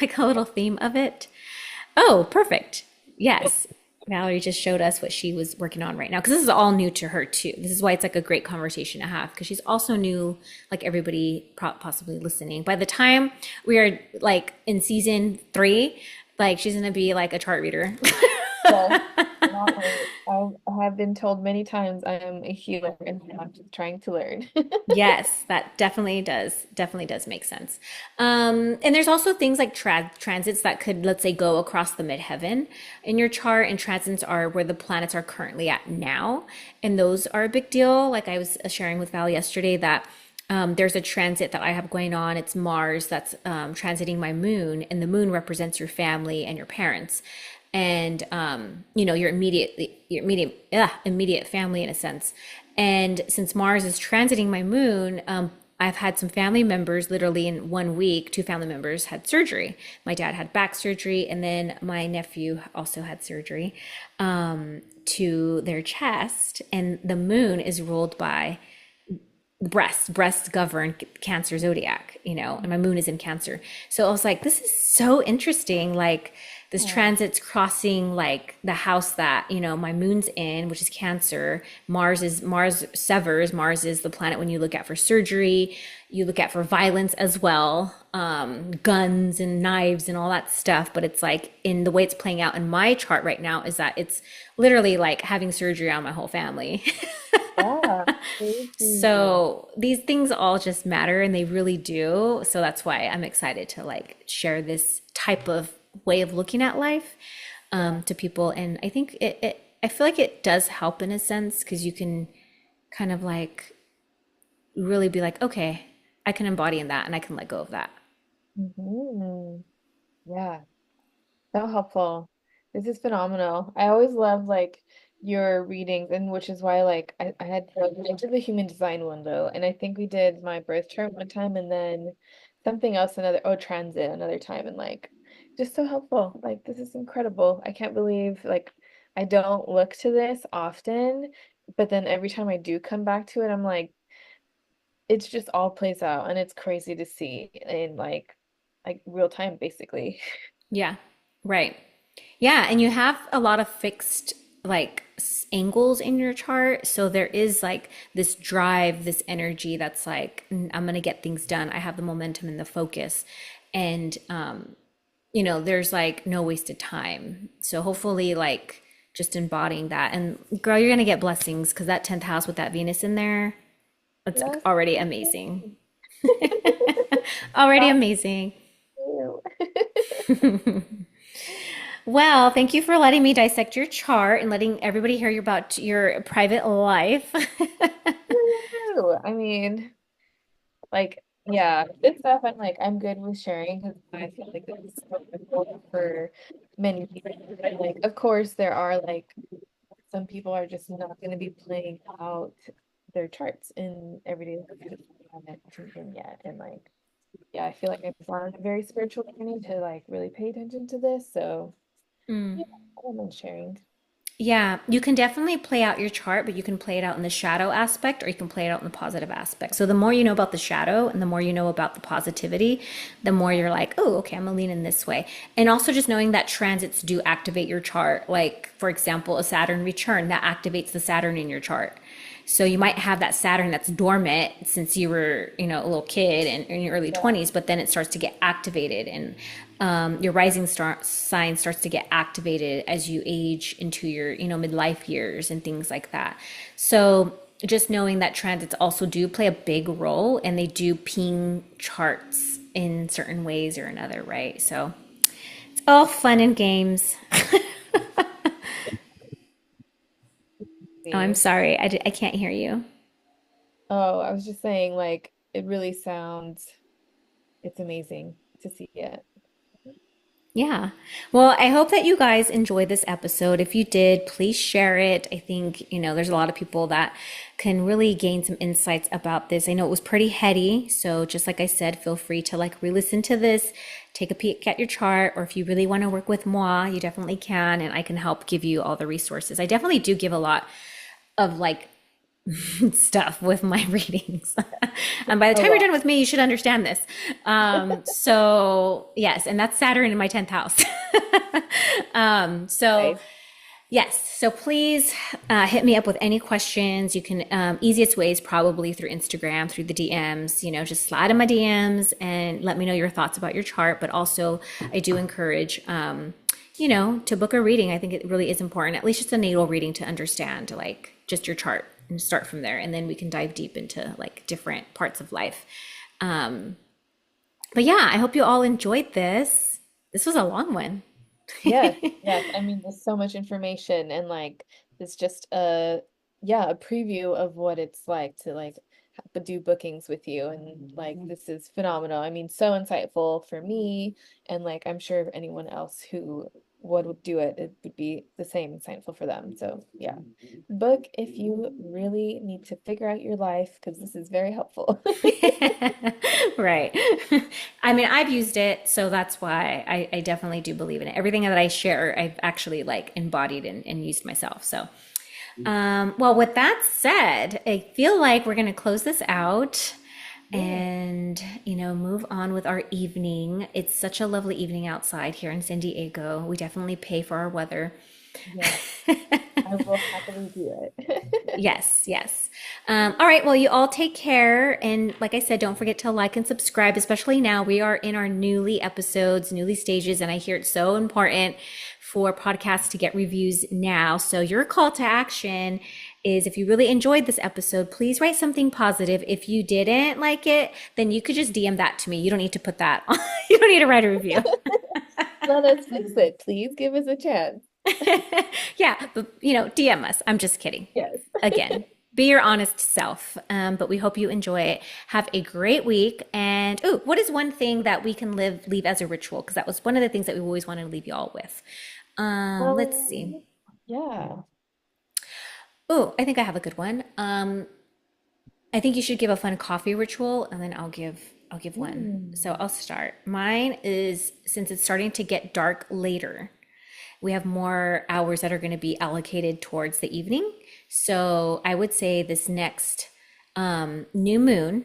like a little theme of it. Oh, perfect. Yes. Valerie just showed us what she was working on right now, because this is all new to her too. This is why it's like a great conversation to have, because she's also new, like everybody possibly listening. By the time we are like in season 3, like she's gonna be like a chart reader. Yes, not wait. I have been told many times I am a healer and I'm just trying to learn. Yes, that definitely does make sense. And there's also things like transits that could, let's say, go across the midheaven in your chart, and transits are where the planets are currently at now, and those are a big deal. Like I was sharing with Val yesterday that there's a transit that I have going on. It's Mars that's transiting my moon, and the moon represents your family and your parents, and your immediate family in a sense. And since Mars is transiting my moon, I've had some family members literally in 1 week. Two family members had surgery. My dad had back surgery, and then my nephew also had surgery to their chest. And the moon is ruled by breasts govern Cancer zodiac, and my moon is in Cancer. So I was like, this is so interesting. Like this Oh, transit's crossing like the house that, my moon's in, which is Cancer. Mars severs. Mars is the planet when you look at for surgery, you look at for violence as well, guns and knives and all that stuff. But it's like in the way it's playing out in my chart right now is that it's literally like having surgery on my whole family. yeah, crazy. So these things all just matter and they really do. So that's why I'm excited to like share this type of way of looking at life Yeah. to people. And I think I feel like it does help in a sense because you can kind of like really be like, okay, I can embody in that and I can let go of that. Hmm. Yeah. So helpful. This is phenomenal. I always love like your readings, and which is why like I did the human design one though, and I think we did my birth chart one time, and then something else transit another time, and like just so helpful. Like this is incredible. I can't believe like I don't look to this often, but then every time I do come back to it, I'm like it's just all plays out, and it's crazy to see in like real time basically. Yeah, right. Yeah, and you have a lot of fixed like angles in your chart. So there is like this drive, this energy that's like, I'm gonna get things done. I have the momentum and the focus. And there's like no wasted time. So hopefully like just embodying that. And girl, you're gonna get blessings because that 10th house with that Venus in there, it's Yes. already amazing. Already Stop amazing. you. Well, thank you for letting me dissect your chart and letting everybody hear about your private life. I mean, like, yeah, this stuff I'm good with sharing because I feel like this is so important for many people. And like, of course, there are like some people are just not going to be playing out their charts in everyday life because they haven't tuned in yet. And like, yeah, I feel like I've gone on a very spiritual journey to like really pay attention to this. So, yeah, I don't mind sharing. Yeah, you can definitely play out your chart, but you can play it out in the shadow aspect or you can play it out in the positive aspect. So the more you know about the shadow and the more you know about the positivity, the more you're like, oh, okay, I'm gonna lean in this way. And also just knowing that transits do activate your chart. Like, for example, a Saturn return that activates the Saturn in your chart. So you might have that Saturn that's dormant since you were, a little kid and in your early Yeah. 20s, but then it starts to get activated and your rising star sign starts to get activated as you age into your, midlife years and things like that. So just knowing that transits also do play a big role and they do ping charts in certain ways or another, right? So it's all fun and games. Oh, I'm See. sorry. I can't hear you. Oh, I was just saying, like, it really sounds, it's amazing to see it. Yeah. Well, I hope that you guys enjoyed this episode. If you did, please share it. I think, there's a lot of people that can really gain some insights about this. I know it was pretty heady. So just like I said, feel free to like re-listen to this, take a peek at your chart, or if you really want to work with moi, you definitely can. And I can help give you all the resources. I definitely do give a lot of like stuff with my readings. And by the A time you're lot. done with me, you should understand this. So yes, and that's Saturn in my 10th house. So Nice. yes, so please hit me up with any questions. You can easiest way is probably through Instagram, through the DMs. Just slide in my DMs and let me know your thoughts about your chart. But also, I do encourage to book a reading, I think it really is important, at least just a natal reading to understand like just your chart and start from there. And then we can dive deep into like different parts of life. Um, but yeah, I hope you all enjoyed this. This was a long one. Yes, yes. I mean, there's so much information and like it's just a yeah, a preview of what it's like to like do bookings with you and like this is phenomenal. I mean, so insightful for me and like I'm sure anyone else who would do it, it would be the same insightful for them. So, yeah. Book if you really need to figure out your life because this is very helpful. Right. I mean, I've used it, so that's why I definitely do believe in it. Everything that I share, I've actually like embodied and used myself. So, well, with that said, I feel like we're going to close this out Yeah. and, move on with our evening. It's such a lovely evening outside here in San Diego. We definitely pay for our weather. Yes, I will happily do it. Yes, yes. All right. Well, you all take care. And like I said, don't forget to like and subscribe, especially now. We are in our newly episodes, newly stages, and I hear it's so important for podcasts to get reviews now. So your call to action is if you really enjoyed this episode, please write something positive. If you didn't like it, then you could just DM that to me. You don't need to put that on. You don't need to write a review. Let us fix it. Please give us a chance. Yeah, but DM us. I'm just kidding. Yes. Again, be your honest self. But we hope you enjoy it. Have a great week. And oh, what is one thing that we can leave as a ritual? Because that was one of the things that we always wanted to leave you all with. Let's see. Um, yeah. Oh, I think I have a good one. I think you should give a fun coffee ritual, and then I'll give one. So Mm. I'll start. Mine is since it's starting to get dark later. We have more hours that are going to be allocated towards the evening. So I would say this next new moon,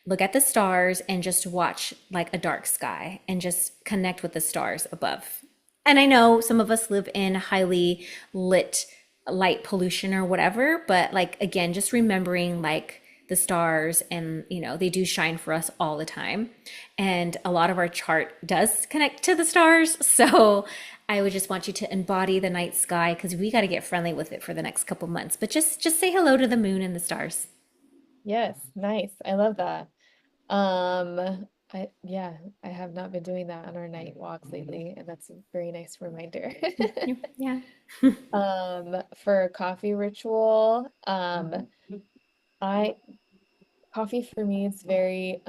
look at the stars and just watch like a dark sky and just connect with the stars above. And I know some of us live in highly lit light pollution or whatever, but like again, just remembering like the stars and they do shine for us all the time. And a lot of our chart does connect to the stars. So I would just want you to embody the night sky because we got to get friendly with it for the next couple months. But just say hello to the moon and the stars. Yes, nice. I love that. Yeah, I have not been doing that on our night walks lately, and that's a very nice reminder. Yeah. For a coffee ritual, I coffee for me is very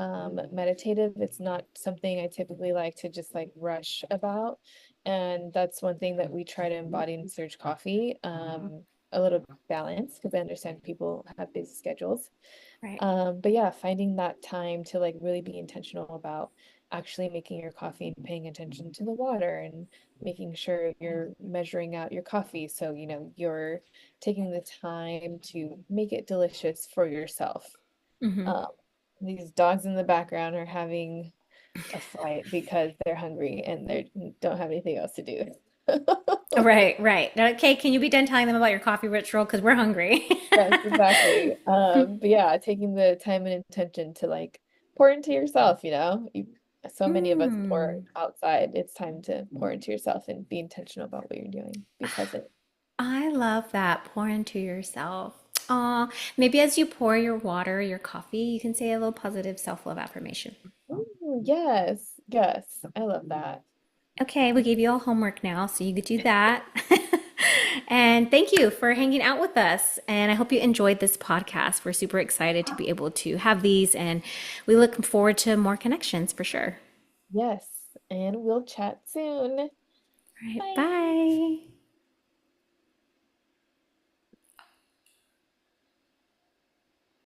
meditative. It's not something I typically like to just like rush about. And that's one thing that we try to embody in Surge Coffee. A little balance because I understand people have busy schedules. Right. But yeah, finding that time to like really be intentional about actually making your coffee and paying attention to the water and making sure you're measuring out your coffee. So, you're taking the time to make it delicious for yourself. Hmm. Um, these dogs in the background are having a fight because they're hungry and they don't have anything else to do. Right, right. Okay, can you be done telling them about your coffee ritual? Because we're hungry. Yes, exactly. But yeah, taking the time and intention to like pour into yourself, so many of us pour Mm, outside. It's time to pour into yourself and be intentional about what you're doing. Be present. I love that. Pour into yourself. Aw, maybe as you pour your water, your coffee, you can say a little positive self-love affirmation. Ooh, yes, yes, I love that. Okay, we gave you all homework now, so you could do that. And thank you for hanging out with us. And I hope you enjoyed this podcast. We're super excited to be able to have these, and we look forward to more connections for sure. Yes, and we'll chat soon. All right, Bye. bye.